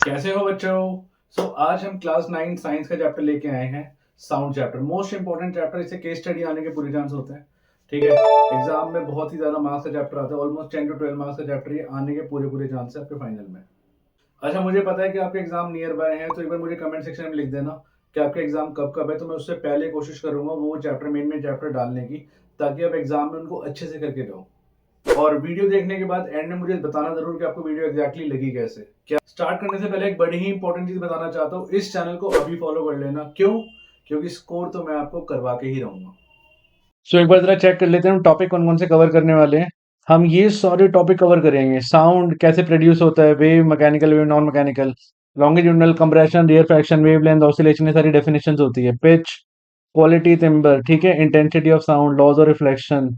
कैसे हो बच्चों। आज हम क्लास 9 साइंस का चैप्टर लेके आए हैं। Sound chapter most important chapter, इसे केस स्टडी आने के पूरे चांस होते हैं। ठीक है, एग्जाम में बहुत ही ज्यादा मार्क्स का चैप्टर आता है, ऑलमोस्ट 10 to 12 मार्क्स का चैप्टर, ये आने के पूरे पूरे चांस है आपके फाइनल में। अच्छा, मुझे पता है कि आपके एग्जाम नियर बाय हैं, तो एक बार मुझे कमेंट सेक्शन में लिख देना कि आपके एग्जाम कब कब है, तो मैं उससे पहले कोशिश करूंगा वो चैप्टर मेन चैप्टर डालने की, ताकि आप एग्जाम में उनको अच्छे से करके दो। और वीडियो देखने के बाद एंड में मुझे बताना जरूर कि आपको वीडियो एग्जैक्टली लगी कैसे। क्या स्टार्ट करने से पहले एक बड़ी ही इंपॉर्टेंट चीज बताना चाहता हूँ, इस चैनल को अभी फॉलो कर लेना। क्यों? क्योंकि स्कोर तो मैं आपको करवा के ही रहूंगा। एक बार जरा चेक कर लेते हैं हम टॉपिक कौन कौन से कवर करने वाले हैं। हम ये सारे टॉपिक कवर करेंगे। साउंड कैसे प्रोड्यूस होता है, wave, mechanical wave, non mechanical, longitudinal, compression, rarefaction, wavelength, oscillation, ये सारी डेफिनेशंस होती है। पिच, क्वालिटी, टिम्बर, ठीक है, intensity of sound, laws of reflection,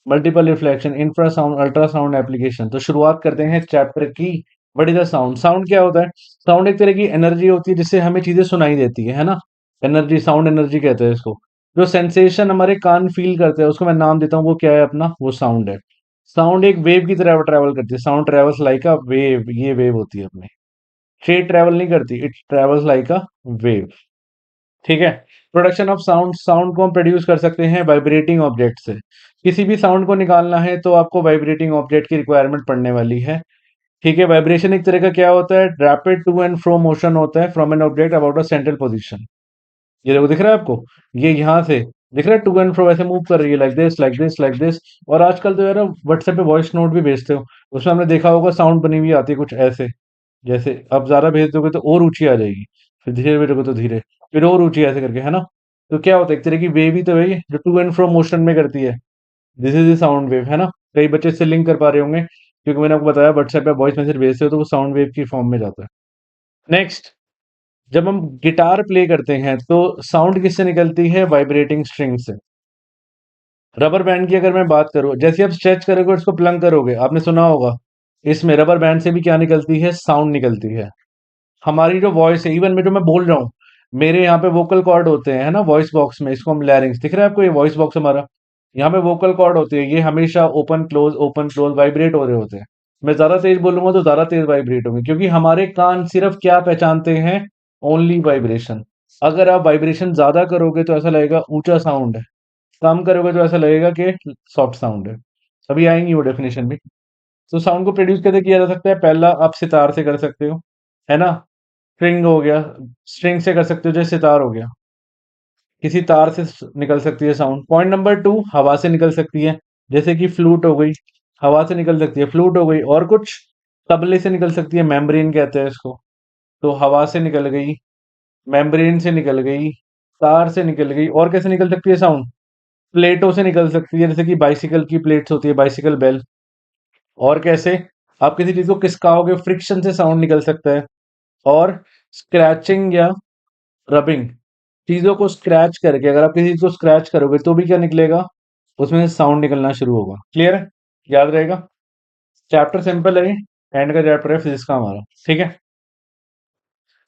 multiple reflection, infrasound, ultrasound application. तो शुरुआत करते हैं चैप्टर की। What is the sound? Sound क्या होता है? साउंड एक तरह की एनर्जी होती है जिससे हमें चीजें सुनाई देती है ना। एनर्जी, साउंड एनर्जी कहते हैं इसको। जो सेंसेशन हमारे कान फील करते हैं उसको मैं नाम देता हूँ, वो क्या है अपना? वो साउंड है। साउंड एक वेव की तरह ट्रैवल करती है। Sound travels like a wave, ये वेव होती है अपनी। स्ट्रेट ट्रैवल नहीं करती, it travels like a wave. ठीक है। प्रोडक्शन ऑफ साउंड, साउंड को हम प्रोड्यूस कर सकते हैं वाइब्रेटिंग ऑब्जेक्ट से। किसी भी साउंड को निकालना है तो आपको वाइब्रेटिंग ऑब्जेक्ट की रिक्वायरमेंट पड़ने वाली है। ठीक है। वाइब्रेशन एक तरह का क्या होता है? Rapid to and fro motion होता है from an object about a central position. ये देखो, दिख रहा है आपको? ये यहाँ से दिख रहा है, टू एंड फ्रो ऐसे मूव कर रही है, like this like this like this. और आजकल तो यार व्हाट्सएप पे वॉइस नोट भी भेजते हो, उसमें हमने देखा होगा साउंड बनी हुई आती है कुछ ऐसे। जैसे अब ज़्यादा भेज दोगे तो और ऊँची आ जाएगी, फिर धीरे भेजोगे तो धीरे, फिर और ऊँची ऐसे करके, है ना? तो क्या होता है, एक तरह की वेव ही तो है ये, जो टू एंड फ्रो मोशन में करती है। This is the sound wave, है ना? कई बच्चे इससे लिंक कर पा रहे होंगे, क्योंकि मैंने आपको बताया व्हाट्सएप पे वॉइस मैसेज भेजते हो तो वो साउंड वेव की फॉर्म में जाता है। नेक्स्ट, जब हम गिटार प्ले करते हैं तो साउंड किससे निकलती है? वाइब्रेटिंग स्ट्रिंग से। रबर बैंड की अगर मैं बात करूँ, जैसे आप स्ट्रेच करोगे और इसको प्लंग करोगे, आपने सुना होगा, इसमें रबर बैंड से भी क्या निकलती है? साउंड निकलती है। हमारी जो वॉइस है, इवन मैं जो मैं बोल रहा हूँ, मेरे यहाँ पे वोकल कॉर्ड होते हैं, है ना, वॉइस बॉक्स में, इसको हम लैरिंग्स, दिख रहा है आपको? ये वॉइस बॉक्स हमारा, यहाँ पे वोकल कॉर्ड होते हैं, ये हमेशा ओपन क्लोज वाइब्रेट हो रहे होते हैं। मैं ज्यादा तेज बोलूंगा तो ज्यादा तेज वाइब्रेट होंगे, क्योंकि हमारे कान सिर्फ क्या पहचानते हैं? Only vibration. अगर आप वाइब्रेशन ज्यादा करोगे तो ऐसा लगेगा ऊंचा साउंड है, कम करोगे तो ऐसा लगेगा कि सॉफ्ट साउंड है। अभी आएंगी वो डेफिनेशन भी। तो साउंड को प्रोड्यूस कैसे किया जा सकता है? पहला, आप सितार से कर सकते हो, है ना? स्ट्रिंग हो गया, स्ट्रिंग से कर सकते हो, जैसे सितार हो गया। किसी तार से निकल सकती है साउंड। पॉइंट नंबर टू, हवा से निकल सकती है, जैसे कि फ्लूट हो गई, हवा से निकल सकती है, फ्लूट हो गई। और कुछ, तबले से निकल सकती है, मेम्ब्रेन कहते हैं इसको। तो हवा से निकल गई, मेम्ब्रेन से निकल गई, तार से निकल गई। और कैसे निकल सकती है साउंड? प्लेटों से निकल सकती है, जैसे कि बाइसिकल की प्लेट्स होती है, बाइसिकल बेल। और कैसे? आप किसी चीज को खिसकाओगे, फ्रिक्शन से साउंड निकल सकता है। और स्क्रैचिंग या रबिंग, चीजों को स्क्रैच करके, अगर आप किसी चीज को स्क्रैच करोगे तो भी क्या निकलेगा? उसमें से साउंड निकलना शुरू होगा। क्लियर है? याद रहेगा। चैप्टर सिंपल है, एंड का चैप्टर है फिजिक्स का हमारा। ठीक है।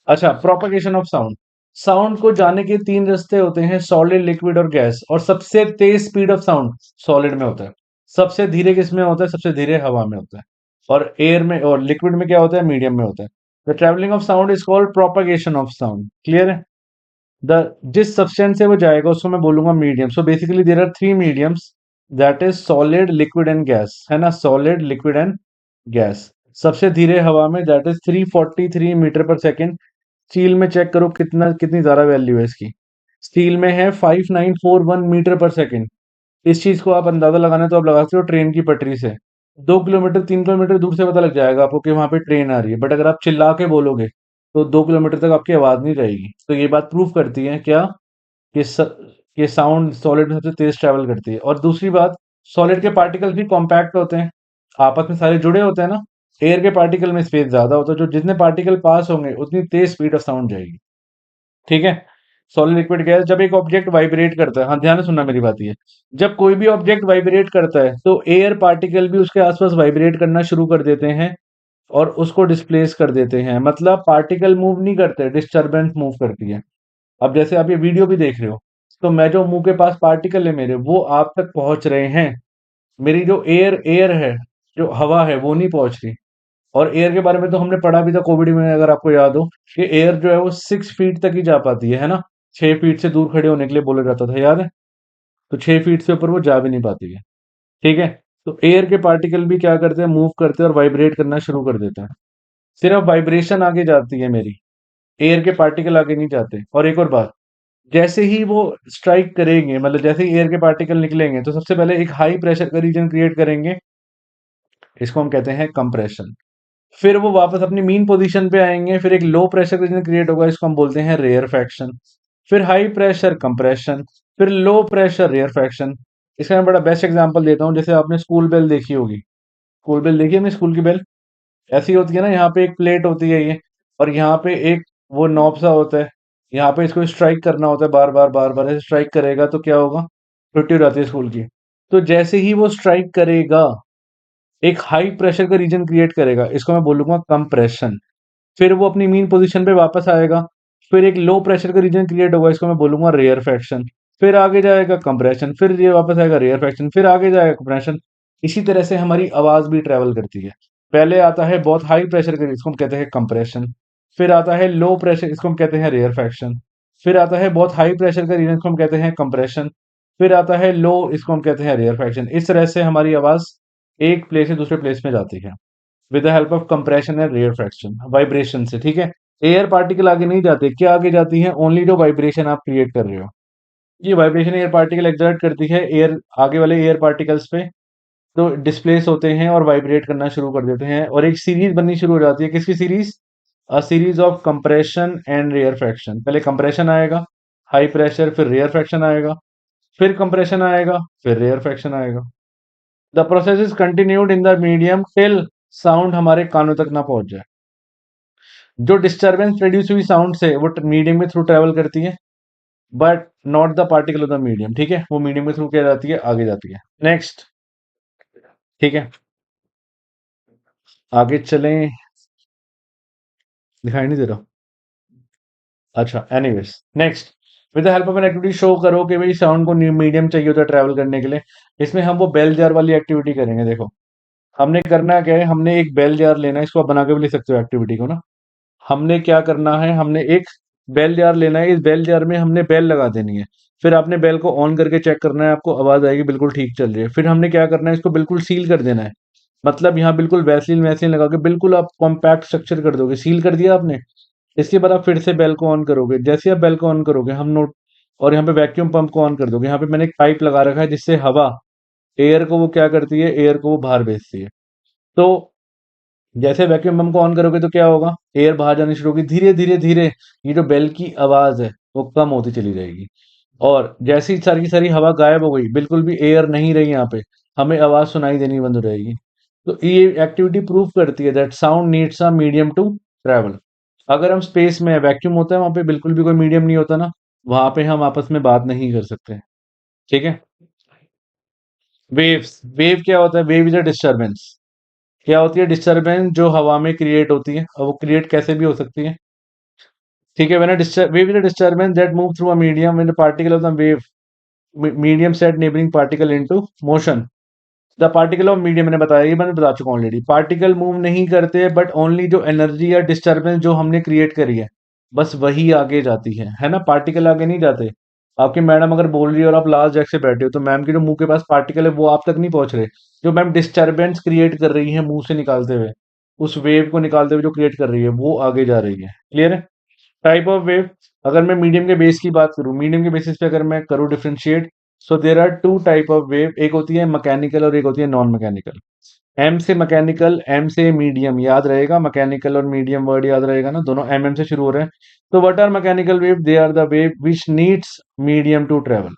अच्छा, प्रोपगेशन ऑफ साउंड। साउंड को जाने के तीन रास्ते होते हैं, सॉलिड, लिक्विड और गैस। और सबसे तेज स्पीड ऑफ साउंड सॉलिड में होता है। सबसे धीरे किस में होता है? सबसे धीरे हवा में होता है। और एयर में और लिक्विड में क्या होता है? मीडियम में होता है। The travelling of sound is called propagation of sound. Clear है? द जिस सब्सटेंस से वो जाएगा उसको मैं बोलूंगा medium. So basically there are three mediums, that is solid, liquid and gas, है ना? Solid, liquid and gas. सबसे धीरे हवा में, दैट इज 343 मीटर पर सेकेंड। स्टील में चेक करो कितना, कितनी ज्यादा वैल्यू है इसकी। स्टील में है 5941 मीटर पर सेकेंड। इस चीज को आप अंदाजा लगाना है तो आप लगा सकते हो ट्रेन की पटरी से। 2 किलोमीटर 3 किलोमीटर दूर से पता लग जाएगा आपको कि वहां पे ट्रेन आ रही है, बट अगर आप चिल्ला के बोलोगे तो 2 किलोमीटर तक आपकी आवाज नहीं रहेगी। तो ये बात प्रूव करती है क्या? कि कि साउंड सॉलिड में सबसे तेज ट्रैवल करती है। और दूसरी बात, सॉलिड के पार्टिकल्स भी कॉम्पैक्ट होते हैं, आपस में सारे जुड़े होते हैं ना। एयर के पार्टिकल में स्पेस ज्यादा होता है, जो जितने पार्टिकल पास होंगे उतनी तेज स्पीड ऑफ साउंड जाएगी। ठीक है। Solid, liquid, gas. जब एक ऑब्जेक्ट वाइब्रेट करता है, हाँ ध्यान से सुनना मेरी बात, ये जब कोई भी ऑब्जेक्ट वाइब्रेट करता है तो एयर पार्टिकल भी उसके आसपास वाइब्रेट करना शुरू कर देते हैं और उसको डिस्प्लेस कर देते हैं। मतलब पार्टिकल मूव नहीं करते, डिस्टरबेंस मूव करती है। अब जैसे आप ये वीडियो भी देख रहे हो, तो मैं जो मुंह के पास पार्टिकल है मेरे, वो आप तक पहुंच रहे हैं। मेरी जो एयर एयर है, जो हवा है, वो नहीं पहुंच रही। और एयर के बारे में तो हमने पढ़ा भी था कोविड में, अगर आपको याद हो, कि एयर जो है वो 6 फीट तक ही जा पाती है ना। 6 फीट से दूर खड़े होने के लिए बोला जाता था, याद है? तो 6 फीट से ऊपर वो जा भी नहीं पाती है। ठीक है। तो एयर के पार्टिकल भी क्या करते हैं, मूव करते हैं और वाइब्रेट करना शुरू कर देते हैं। सिर्फ वाइब्रेशन आगे जाती है मेरी, एयर के पार्टिकल आगे नहीं जाते। और एक और बात, जैसे ही वो स्ट्राइक करेंगे, मतलब जैसे ही एयर के पार्टिकल निकलेंगे, तो सबसे पहले एक हाई प्रेशर का रीजन क्रिएट करेंगे, इसको हम कहते हैं कंप्रेशन। फिर वो वापस अपनी मीन पोजीशन पे आएंगे, फिर एक लो प्रेशर रीजन क्रिएट होगा, इसको हम बोलते हैं रेयरफैक्शन। फिर हाई प्रेशर कंप्रेशन, फिर लो प्रेशर रेयरफैक्शन। इसका मैं बड़ा बेस्ट एग्जांपल देता हूँ, जैसे आपने स्कूल बेल देखी होगी। स्कूल बेल देखी है अपनी, स्कूल की बेल ऐसी होती है ना, यहाँ पे एक प्लेट होती है ये, और यहाँ पे एक वो नॉब सा होता है। यहाँ पे इसको स्ट्राइक करना होता है, बार बार बार बार ऐसे स्ट्राइक करेगा तो क्या होगा, छुट्टी हो जाती है स्कूल की। तो जैसे ही वो स्ट्राइक करेगा, एक हाई प्रेशर का रीजन क्रिएट करेगा, इसको मैं बोलूंगा कंप्रेशन। फिर वो अपनी मीन पोजीशन पे वापस आएगा, फिर एक लो प्रेशर का रीजन क्रिएट होगा, इसको मैं बोलूंगा रेयरफैक्शन। फिर आगे जाएगा कंप्रेशन, फिर ये वापस आएगा रेयरफैक्शन, फिर आगे जाएगा कंप्रेशन। इसी तरह से हमारी आवाज भी ट्रेवल करती है। पहले आता है बहुत हाई प्रेशर का, इसको हम कहते हैं कंप्रेशन। फिर आता है लो प्रेशर, इसको हम कहते हैं रेयरफैक्शन। फिर आता है बहुत हाई प्रेशर का रीजन, इसको हम कहते हैं कंप्रेशन। फिर आता है लो, इसको हम कहते हैं रेयरफैक्शन। इस तरह से हमारी आवाज एक प्लेस से दूसरे प्लेस में जाती है, with the help of compression and rarefaction, vibration से। ठीक है। एयर पार्टिकल आगे नहीं जाते, क्या आगे जाती है, ओनली जो वाइब्रेशन आप क्रिएट कर रहे हो। ये वाइब्रेशन एयर पार्टिकल एक्सर्ट करती है एयर, आगे वाले एयर पार्टिकल्स पे, तो डिस्प्लेस होते हैं और वाइब्रेट करना शुरू कर देते हैं, और एक सीरीज बननी शुरू हो जाती है। किसकी series? A series of compression and rarefaction. पहले कंप्रेशन आएगा, हाई प्रेशर, फिर रेयरफैक्शन आएगा, फिर कंप्रेशन आएगा, फिर रेयरफैक्शन आएगा। The process is continued in the medium till sound हमारे कानों तक ना पहुंच जाए। जो डिस्टरबेंस प्रोड्यूस हुई साउंड से, वो मीडियम के थ्रू ट्रेवल करती है, but not the particle of the medium. ठीक है, वो मीडियम के थ्रू क्या जाती है, आगे जाती है। नेक्स्ट। ठीक है, आगे चलें। दिखाई नहीं दे रहा? अच्छा, anyways, next. With the help of an activity show करो कि भाई साउंड को मीडियम चाहिए होता है ट्रैवल करने के लिए। इसमें हम वो बेल जार वाली एक्टिविटी करेंगे। देखो, हमने करना क्या है, हमने एक बेल जार लेना है, इसको आप बना के भी ले सकते हो एक्टिविटी को ना। हमने क्या करना है, हमने एक बेल जार लेना है, इस बेल जार में हमने बेल लगा देनी है। फिर आपने बेल को ऑन करके चेक करना है, आपको आवाज आएगी बिल्कुल ठीक चल रही है। फिर हमने क्या करना है, इसको बिल्कुल सील कर देना है। मतलब यहाँ बिल्कुल वैसलीन वैसलीन लगा के बिल्कुल आप कॉम्पैक्ट स्ट्रक्चर कर दोगे, सील कर दिया आपने। इसके बाद आप फिर से बेल को ऑन करोगे, जैसे आप बेल को ऑन करोगे हम नोट, और यहाँ पे वैक्यूम पंप को ऑन कर दोगे। यहाँ पे मैंने एक पाइप लगा रखा है, जिससे हवा, एयर को वो क्या करती है, एयर को वो बाहर भेजती है। तो जैसे वैक्यूम पंप को ऑन करोगे तो क्या होगा, एयर बाहर जानी शुरू होगी, धीरे धीरे धीरे ये जो बेल की आवाज है वो कम होती चली जाएगी। और जैसी सारी की सारी हवा गायब हो गई, बिल्कुल भी एयर नहीं रही यहाँ पे, हमें आवाज सुनाई देनी बंद हो जाएगी। तो ये एक्टिविटी प्रूव करती है that sound needs a medium to travel. अगर हम स्पेस में, वैक्यूम होता है वहां पे बिल्कुल भी कोई मीडियम नहीं होता ना, वहां पे हम आपस में बात नहीं कर सकते। ठीक है। वेव्स, वेव क्या होता है, वेव इज अ डिस्टरबेंस। क्या होती है, डिस्टरबेंस जो हवा में क्रिएट होती है, और वो क्रिएट कैसे भी हो सकती है। ठीक है, when a wave is a disturbance that move through a medium, when the particle of the wave medium set neighbouring particle into motion. The particle of medium, मैंने बताया, ये मैंने बता चुका हूँ ऑलरेडी। पार्टिकल मूव नहीं करते, बट ओनली जो एनर्जी या डिस्टरबेंस जो हमने क्रिएट करी है, बस वही आगे जाती है ना। पार्टिकल आगे नहीं जाते। आपकी मैडम अगर बोल रही है और आप लास्ट जैक से बैठे हो, तो मैम के जो मुंह के पास पार्टिकल है वो आप तक नहीं पहुंच रहे। जो मैम डिस्टरबेंस क्रिएट कर रही है मुंह से निकालते हुए, उस वेव को निकालते हुए जो क्रिएट कर रही है, वो आगे जा रही है। क्लियर है? टाइप ऑफ वेव, अगर मैं मीडियम के बेस की बात करूं, मीडियम के बेसिस पे अगर मैं करूं differentiate, so there are two type of wave, एक होती है मैकेनिकल और एक होती है नॉन मैकेनिकल। एम से मैकेनिकल, एम से मीडियम, याद रहेगा, मैकेनिकल और मीडियम वर्ड याद रहेगा ना, दोनों एम से शुरू हो रहे हैं। तो what are mechanical wave, they are the wave which needs medium to travel.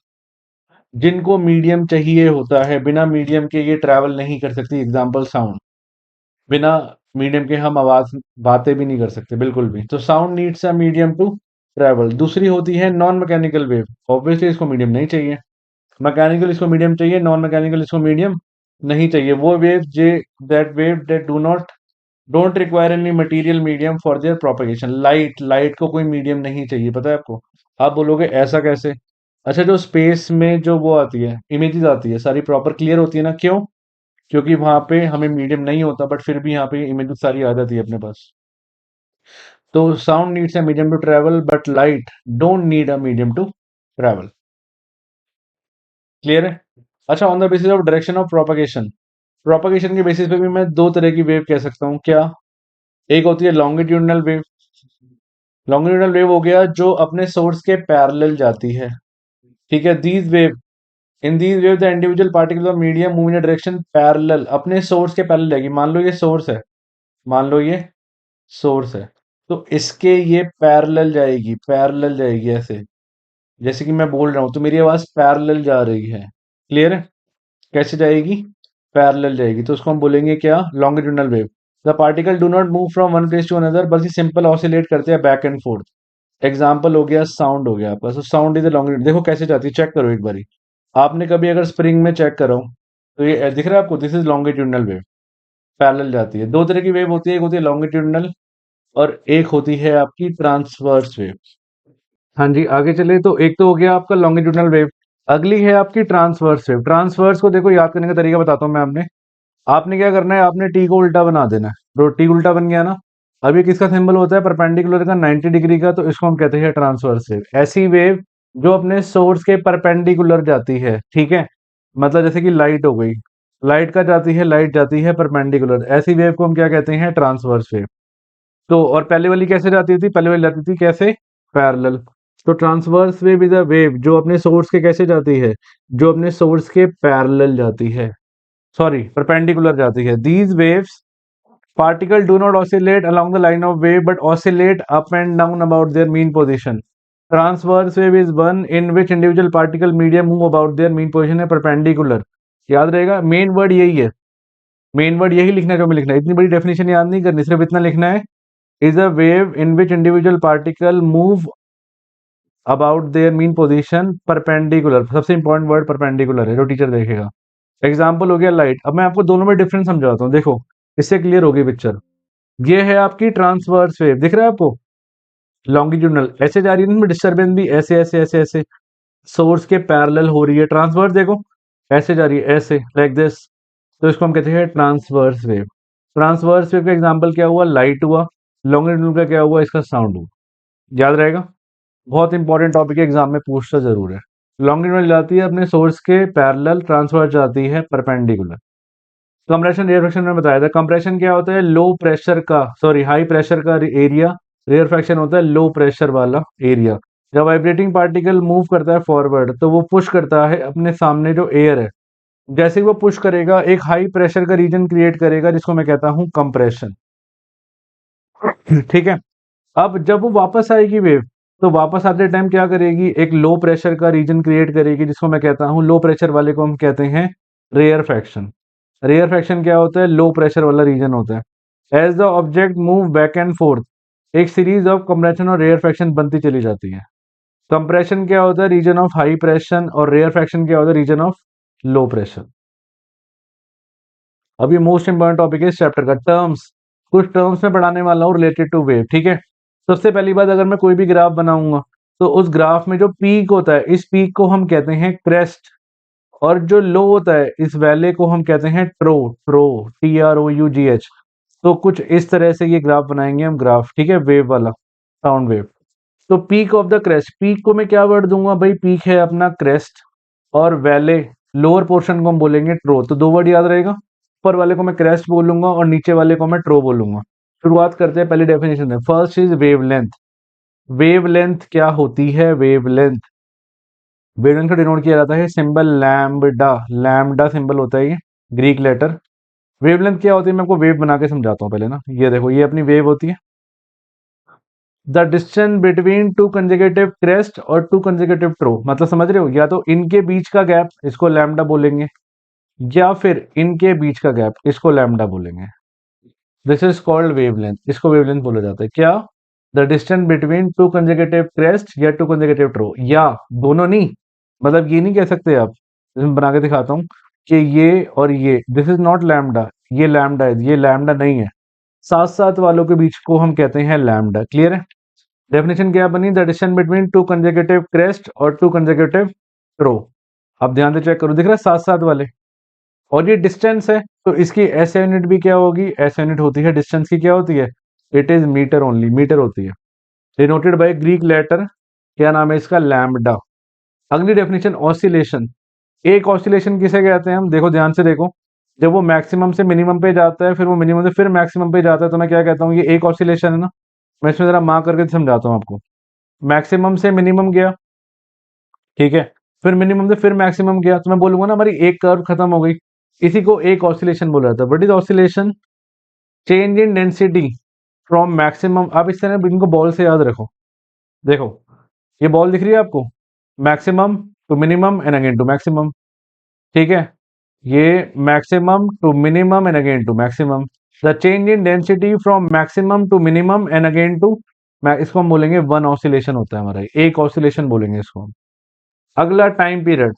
जिनको मीडियम चाहिए होता है, बिना मीडियम के ये ट्रैवल नहीं कर सकती। एग्जाम्पल साउंड, बिना मीडियम के हम आवाज, बातें भी नहीं कर सकते बिल्कुल भी। तो sound needs a medium to travel. दूसरी होती है नॉन मैकेनिकल वेव, ऑब्वियसली इसको मीडियम नहीं चाहिए। मैकेनिकल इसको मीडियम चाहिए, नॉन मैकेनिकल इसको मीडियम नहीं चाहिए। वो wave J, that wave that do not, don't require any material medium for their propagation. Light, light को कोई मीडियम नहीं चाहिए, पता है आपको? आप बोलोगे ऐसा कैसे? अच्छा, जो स्पेस में जो वो आती है, इमेजेस आती है, सारी प्रॉपर क्लियर होती है ना, क्यों? क्योंकि वहां पे हमें मीडियम नहीं होता, बट फिर भी यहाँ पे इमेजेस सारी आ जाती है अपने पास। तो sound needs a medium to travel but light don't need a medium to travel. Clear है? अच्छा, on the basis of direction of propagation, propagation के बेसिस पे भी मैं दो तरह की वेव कह सकता हूँ। क्या? एक होती है लॉन्गिट्यूडनल वेव। लॉन्गिट्यूडनल वेव हो गया जो अपने सोर्स के पैरेलल जाती है। ठीक है, these wave, in these wave the individual particle of medium move in direction parallel, अपने सोर्स के पैरेलल जाएगी। मान लो ये सोर्स है, मान लो ये सोर्स है, तो इसके ये पैरेलल जाएगी, पैरेलल जाएगी ऐसे, जैसे कि मैं बोल रहा हूं तो मेरी आवाज पैरेलल जा रही है। क्लियर है? कैसे जाएगी? पैरेलल जाएगी, तो उसको हम बोलेंगे क्या? Longitudinal wave. The particle do not move from one place to another, बल्कि सिंपल ऑसिलेट करते हैं बैक एंड फोर्थ। एग्जाम्पल हो गया साउंड, हो गया आपका। तो साउंड इज लॉन्गिट्यूड, देखो कैसे जाती है, चेक करो एक बारी। आपने कभी अगर स्प्रिंग में चेक करो तो ये दिख रहा है आपको, this is longitudinal wave, parallel जाती है। दो तरह की वेव होती है, एक होती है लॉन्गिट्यूडनल और एक होती है आपकी ट्रांसवर्स वेव। हाँ जी, आगे चले तो एक तो हो गया आपका लॉन्गिट्यूडनल वेव, अगली है आपकी ट्रांसवर्स वेव। ट्रांसवर्स को देखो याद करने का तरीका बताता हूँ मैं। आपने क्या करना है, आपने टी को उल्टा बना देना है। तो टी उल्टा बन गया ना। अब ये किसका सिंबल होता है? परपेंडिकुलर का, 90 डिग्री का, तो इसको हम कहते हैं ट्रांसवर्स वेव। ऐसी वेव जो अपने सोर्स के परपेंडिकुलर जाती है। ठीक है, मतलब जैसे कि लाइट हो गई, लाइट का जाती है, लाइट जाती है परपेंडिकुलर, ऐसी वेव को हम क्या कहते हैं? Transverse wave. तो और पहले वाली कैसे जाती थी? पहले वाली जाती थी कैसे? पैरेलल। तो transverse wave is a wave जो अपने सोर्स के कैसे जाती है? जो अपने सोर्स के पैरेलल जाती है, सॉरी परपेंडिकुलर जाती है। These waves particle do not oscillate along the line of wave but oscillate up and down about their mean position. Transverse wave is one in which individual particle medium move about their mean position है perpendicular। याद रहेगा, main word यही है, main word यही लिखना है जो मैं लिखना है। इतनी बड़ी डेफिनेशन याद नहीं करनी, सिर्फ इतना लिखना है, is a wave in which individual particle move about their mean position perpendicular. सबसे इंपॉर्टेंट वर्ड परपेंडिकुलर है जो टीचर देखेगा। एग्जाम्पल हो गया लाइट। अब मैं आपको दोनों में डिफरेंस समझाता हूँ, देखो इससे क्लियर होगी पिक्चर। ये है आपकी ट्रांसवर्स वेव, दिख रहा है आपको? लॉन्गिट्यूडनल ऐसे जा रही है ना, डिस्टर्बेंस भी ऐसे ऐसे ऐसे ऐसे सोर्स के पैरेलल हो रही है। ट्रांसवर्स देखो ऐसे जा रही है, ऐसे लाइक दिस, तो इसको हम कहते हैं ट्रांसवर्स वेव। ट्रांसवर्स वेव का एग्जांपल क्या हुआ? लाइट हुआ। लॉन्गिट्यूडनल का क्या हुआ? इसका साउंड हुआ। याद रहेगा, बहुत इंपॉर्टेंट टॉपिक है, एग्जाम में पूछता जरूर है। लॉन्गिट्यूडनल जाती है अपने सोर्स के पैरेलल, ट्रांसवर्स जाती है परपेंडिकुलर। कंप्रेशन रेयरफैक्शन में बताया था। कंप्रेशन क्या होता है? लो प्रेशर का, सॉरी हाई प्रेशर का एरिया। रेयरफैक्शन होता है लो प्रेशर वाला एरिया। जब वाइब्रेटिंग पार्टिकल मूव करता है फॉरवर्ड तो वो पुश करता है अपने सामने जो एयर है, जैसे ही वो पुश करेगा एक हाई प्रेशर का रीजन क्रिएट करेगा जिसको मैं कहता हूं कंप्रेशन। ठीक है, अब जब वो वापस आएगी वेव, तो वापस आते टाइम क्या करेगी? एक लो प्रेशर का रीजन क्रिएट करेगी जिसको मैं कहता हूं, लो प्रेशर वाले को हम कहते हैं रेयर फैक्शन। रेयर फैक्शन क्या होता है? लो प्रेशर वाला रीजन होता है। As the object move back and forth, एक सीरीज ऑफ कंप्रेशन और रेयर फैक्शन बनती चली जाती है। कंप्रेशन क्या होता है? रीजन ऑफ हाई प्रेशर, और रेयर फैक्शन क्या होता है? Region of low pressure. अभी मोस्ट इंपॉर्टेंट टॉपिक है इस चैप्टर का, टर्म्स। कुछ टर्म्स में पढ़ाने वाला हूँ रिलेटेड टू वेव। ठीक है, सबसे पहली बात, अगर मैं कोई भी ग्राफ बनाऊंगा तो उस ग्राफ में जो पीक होता है, इस पीक को हम कहते हैं क्रेस्ट, और जो लो होता है इस वैले को हम कहते हैं ट्रो। ट्रो, TROUGH। तो कुछ इस तरह से ये ग्राफ बनाएंगे हम, ग्राफ। ठीक है, वेव वाला, साउंड वेव। तो peak of the crest, peak को मैं क्या वर्ड दूंगा भाई? पीक है अपना क्रेस्ट, और वैले लोअर पोर्शन को हम बोलेंगे ट्रो। तो दो वर्ड याद रहेगा, ऊपर वाले को मैं क्रेस्ट बोलूंगा और नीचे वाले को मैं ट्रो बोलूंगा। शुरुआत करते हैं पहली डेफिनेशन है। First is wavelength. वेवलेंथ क्या होती है? वेवलेंथ, वेवलेंथ को डिनोट किया जाता है सिंबल लैम्बडा। लैम्बडा सिंबल होता है ये, ग्रीक लेटर। वेवलेंथ क्या होती है? मैं आपको वेव बना के समझाता हूँ पहले ना। ये देखो, ये अपनी वेव होती है। The distance between two consecutive crest और टू कंसेक्यूटिव ट्रो, मतलब समझ रहे हो, या तो इनके बीच का गैप, इसको लैम्बडा बोलेंगे, या फिर इनके बीच का गैप, इसको लैम्बडा बोलेंगे। दिस इज कॉल्ड वेवलेंथ, इसको वेवलेंथ बोला जाता है। क्या? The distance between two consecutive crest या टू कंसेक्यूटिव ट्रो, या दोनों नहीं, मतलब ये नहीं कह सकते आप। मैं बना के दिखाता हूँ कि ये और ये, दिस इज नॉट लैम्बडा, ये लैम्बडा है, ये लैम्बडा नहीं है। साथ साथ वालों के बीच को हम कहते हैं लैम्बडा। क्लियर है? डेफिनेशन क्या बनी? The distance between two consecutive crest और टू कंसेक्यूटिव ट्रो। अब ध्यान से चेक करो, दिख रहा है साथ साथ वाले, और ये डिस्टेंस है तो इसकी एस यूनिट भी क्या होगी, एस यूनिट होती है डिस्टेंस की, क्या होती है, it is metre only, metre होती है, डिनोटेड बाय ग्रीक लेटर, क्या नाम है इसका, लैम्बडा। अगली डेफिनेशन ऑसिलेशन। एक ऑसिलेशन किसे कहते हैं हम, देखो ध्यान से देखो, जब वो मैक्सिमम से मिनिमम पे जाता है, फिर वो मिनिमम से फिर मैक्सिमम पे जाता है, तो मैं क्या कहता हूँ, ये एक ऑसिलेशन है ना। मैं इसमें जरा मार्क करके समझाता हूँ आपको। मैक्सिमम से मिनिमम गया, ठीक है, फिर मिनिमम से फिर मैक्सिमम गया, तो मैं बोलूंगा ना हमारी एक कर्व खत्म हो गई, इसी को एक ऑसिलेशन बोला जाता है। What is oscillation, change in density from maximum. आप इस तरह इनको बॉल से याद रखो, देखो ये बॉल दिख रही है आपको, maximum to minimum and again to maximum, ठीक है, ये maximum to minimum and again to maximum, the change in density from maximum to minimum and again to, इसको हम बोलेंगे वन ऑसिलेशन होता है हमारा, एक ऑसिलेशन बोलेंगे इसको हम। अगला टाइम पीरियड,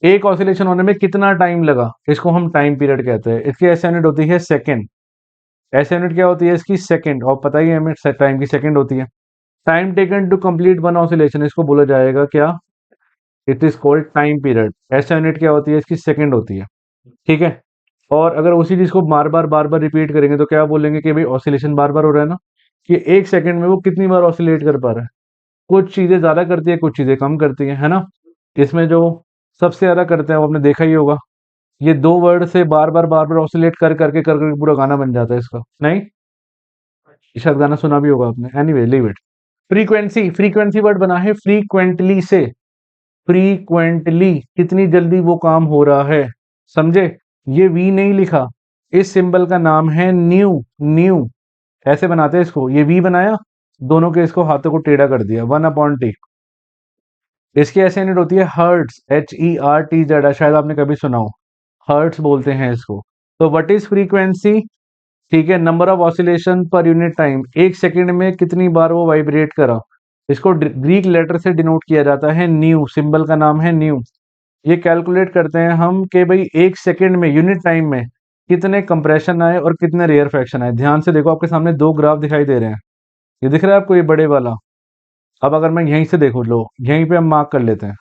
एक ऑसिलेशन होने में कितना टाइम लगा, इसको हम टाइम पीरियड कहते हैं। इसकी एस यूनिट होती है सेकेंड, एस यूनिट क्या होती है इसकी, सेकेंड, और पता ही है हमें टाइम की सेकेंड होती है। Time taken to complete one oscillation, इसको बोला जाएगा क्या, it is called time period. S unit क्या होती है इसकी, सेकेंड होती है, ठीक है। और अगर उसी चीज को बार बार रिपीट करेंगे तो क्या बोलेंगे कि भाई ऑसिलेशन बार बार हो रहा है ना, कि एक सेकंड में वो कितनी बार ऑसिलेट कर पा रहा है। कुछ चीजें ज्यादा करती है, कुछ चीजें कम करती है ना। इसमें जो सबसे ज्यादा करते हैं वो आपने देखा ही होगा, ये दो वर्ड से बार बार ऑसिलेट कर करके पूरा गाना बन जाता है इसका, नहीं, ये शायद गाना सुना भी होगा आपने, anyway leave it. Frequency, frequency word बना है फ्रीक्वेंटली से, फ्रीक्वेंटली कितनी जल्दी वो काम हो रहा है, समझे। ये वी नहीं लिखा, इस सिंबल का नाम है न्यू, न्यू ऐसे बनाते हैं इसको, ये वी बनाया, दोनों के इसको हाथों को टेढ़ा कर दिया, वन अपॉन टी। इसकी ऐसे यूनिट होती है हर्ट्स, HERTZ, शायद आपने कभी सुना हो, हर्ट्स बोलते हैं इसको। तो व्हाट इज फ्रीक्वेंसी, ठीक है, नंबर ऑफ ऑसिलेशन पर यूनिट टाइम, एक सेकंड में कितनी बार वो वाइब्रेट करा, इसको ग्रीक लेटर से डिनोट किया जाता है न्यू, सिंबल का नाम है न्यू। ये कैलकुलेट करते हैं हम कि भाई एक सेकंड में यूनिट टाइम में कितने कंप्रेशन आए और कितने रेयर फ्रैक्शन आए। ध्यान से देखो, आपके सामने दो ग्राफ दिखाई दे रहे हैं, ये दिख रहा है आपको, ये बड़े वाला। अब अगर मैं यहीं से देखो लो, यहीं पे हम मार्क कर लेते हैं,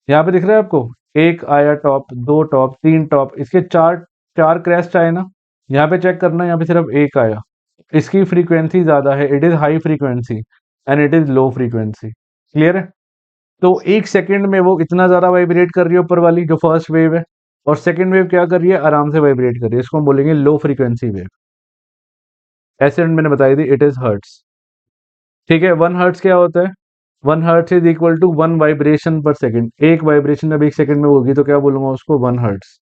यहाँ पे दिख रहा है आपको, एक आया टॉप, दो टॉप, तीन टॉप, इसके चार, चार क्रैस्ट आए ना। यहाँ पे चेक करना, यहाँ पे सिर्फ एक आया, इसकी फ्रीक्वेंसी ज्यादा है, it is high frequency and it is low frequency. Clear है। तो एक सेकंड में वो इतना ज्यादा वाइब्रेट कर रही है ऊपर वाली जो फर्स्ट वेव है, और सेकंड वेव क्या कर रही है, आराम से वाइब्रेट कर रही है, इसको हम बोलेंगे लो फ्रीक्वेंसी वेव। ऐसे मैंने बताई थी, इट इज हर्ट्स, ठीक है। वन हर्ट्स क्या होता है, one hertz is equal to one vibration per second, एक वाइब्रेशन जब एक सेकंड में होगी तो क्या बोलूंगा उसको, वन हर्ट्स।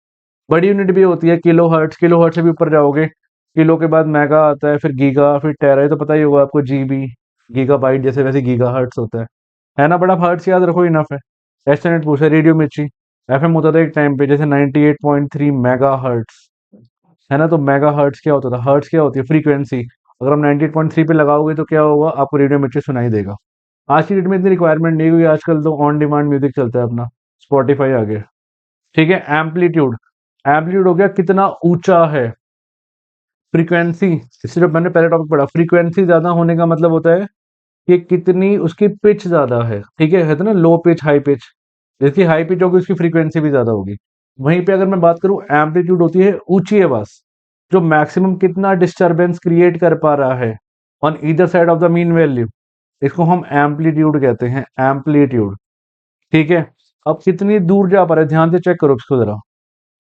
बड़ी यूनिट भी होती है किलो हर्ट्स, किलो हर्ट्स से भी ऊपर जाओगे, किलो के बाद मेगा आता है, फिर गीगा, फिर टेरा, ये तो पता ही होगा आपको, जीबी, गीगा बाइट जैसे, वैसे गीगा हर्ट्स होता है ना। बड़ा हर्ट्स याद रखो, इनफ है। एस्टिमेट पूछा, रेडियो मिर्ची एफएम होता था एक टाइम पे, जैसे 98.3 मेगा हर्ट्स, है ना। तो मेगा हर्ट्स क्या होता था, हर्ट्स क्या होती है, फ्रीक्वेंसी। अगर हम 98.3 पे लगाओगे तो क्या होगा, आपको रेडियो मिर्ची सुनाई देगा। आज की डेट में इतनी रिक्वायरमेंट नहीं हुई, आजकल तो ऑन डिमांड म्यूजिक चलता है अपना, स्पॉटिफाई आ गया, ठीक है। एम्पलीट्यूड, एम्पलीट्यूड हो गया कितना ऊंचा है, फ्रीक्वेंसी, इससे जो मैंने पहले टॉपिक पढ़ा, फ्रीक्वेंसी ज्यादा होने का मतलब होता है कि कितनी उसकी पिच ज्यादा है, ठीक है, कहते हैं ना लो पिच हाई पिच, जिसकी हाई पिच होगी उसकी फ्रीक्वेंसी भी ज्यादा होगी। वहीं पे अगर मैं बात करूं, एम्पलीट्यूड होती है ऊंची आवाज, जो मैक्सिमम कितना डिस्टरबेंस क्रिएट कर पा रहा है on either side of the mean value, इसको हम एम्पलीट्यूड कहते हैं, एम्पलीट्यूड, ठीक है। अब कितनी दूर जा पा रहा है, ध्यान से चेक करो इसको जरा।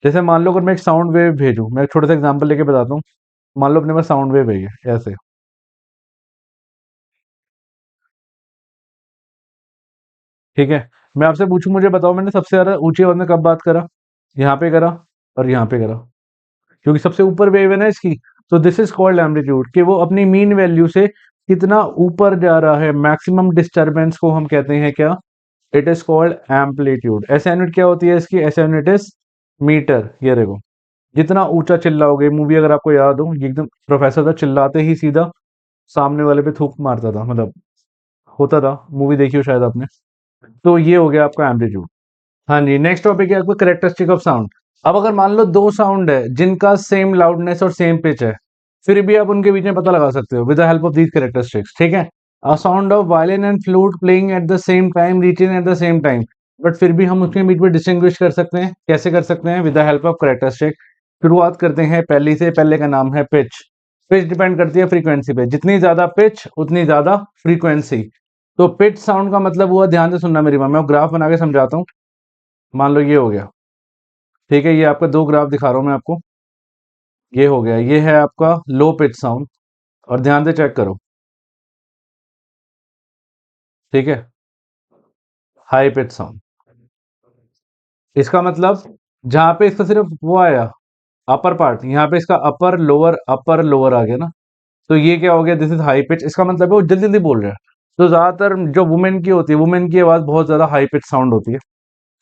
जैसे मान लो अगर मैं एक साउंड वेव भेजूं, मैं एक छोटा सा एग्जांपल लेके बताता हूँ। मान लो अपने पास साउंड वेव है, ये ऐसे, ठीक है। मैं आपसे पूछूं, मुझे बताओ मैंने सबसे ज्यादा ऊंची आवाज में कब बात करा, यहाँ पे करा और यहाँ पे करा, क्योंकि सबसे ऊपर वेव है ना इसकी। तो दिस इज कॉल्ड एम्पलीट्यूड, कि वो अपनी मीन वैल्यू से कितना ऊपर जा रहा है, मैक्सिमम डिस्टरबेंस को हम कहते हैं क्या, इट इज कॉल्ड एम्पलीट्यूड। ऐसे यूनिट क्या होती है इसकी, ऐसे यूनिट इज मीटर। ये देखो, जितना ऊंचा चिल्लाओगे, मूवी अगर आपको याद हो, ये एकदम प्रोफेसर था, चिल्लाते ही सीधा सामने वाले पे थूक मारता था, मतलब होता था, मूवी देखी हो शायद आपने। तो ये हो गया आपका एम्पलीट्यूड। हाँ जी, नेक्स्ट टॉपिक है आपको कैरेक्टरिस्टिक ऑफ साउंड। अब अगर मान लो दो साउंड है जिनका सेम लाउडनेस और सेम पिच है, फिर भी आप उनके बीच में पता लगा सकते हो with the help of these characteristics, ठीक है। A sound of violin and flute playing at the same time, reaching at the same time, but फिर भी हम उसके बीच में डिस्टिंग्विश कर सकते हैं, कैसे कर सकते हैं, with the help of characteristic. शुरुआत करते हैं पहली से। पहले का नाम है पिच। पिच डिपेंड करती है फ्रीक्वेंसी पे, जितनी ज्यादा पिच उतनी ज्यादा फ्रीक्वेंसी। तो पिच साउंड का मतलब हुआ, ध्यान से सुनना मेरी बात, मैं ग्राफ बना के समझाता हूँ। मान लो ये हो गया, ठीक है, ये आपका दो ग्राफ दिखा रहा हूं मैं आपको। ये हो गया, ये है आपका लो पिच साउंड, और ध्यान से चेक करो, ठीक है, हाई पिच साउंड। इसका मतलब जहां पे इसका सिर्फ वो आया अपर पार्ट, यहाँ पे इसका अपर लोअर आ गया ना, तो ये क्या हो गया, दिस इज हाई पिच। इसका मतलब है वो जल्दी जल्दी बोल रहा है। तो ज्यादातर जो वुमेन की होती है, वुमेन की आवाज बहुत ज्यादा हाई पिच साउंड होती है।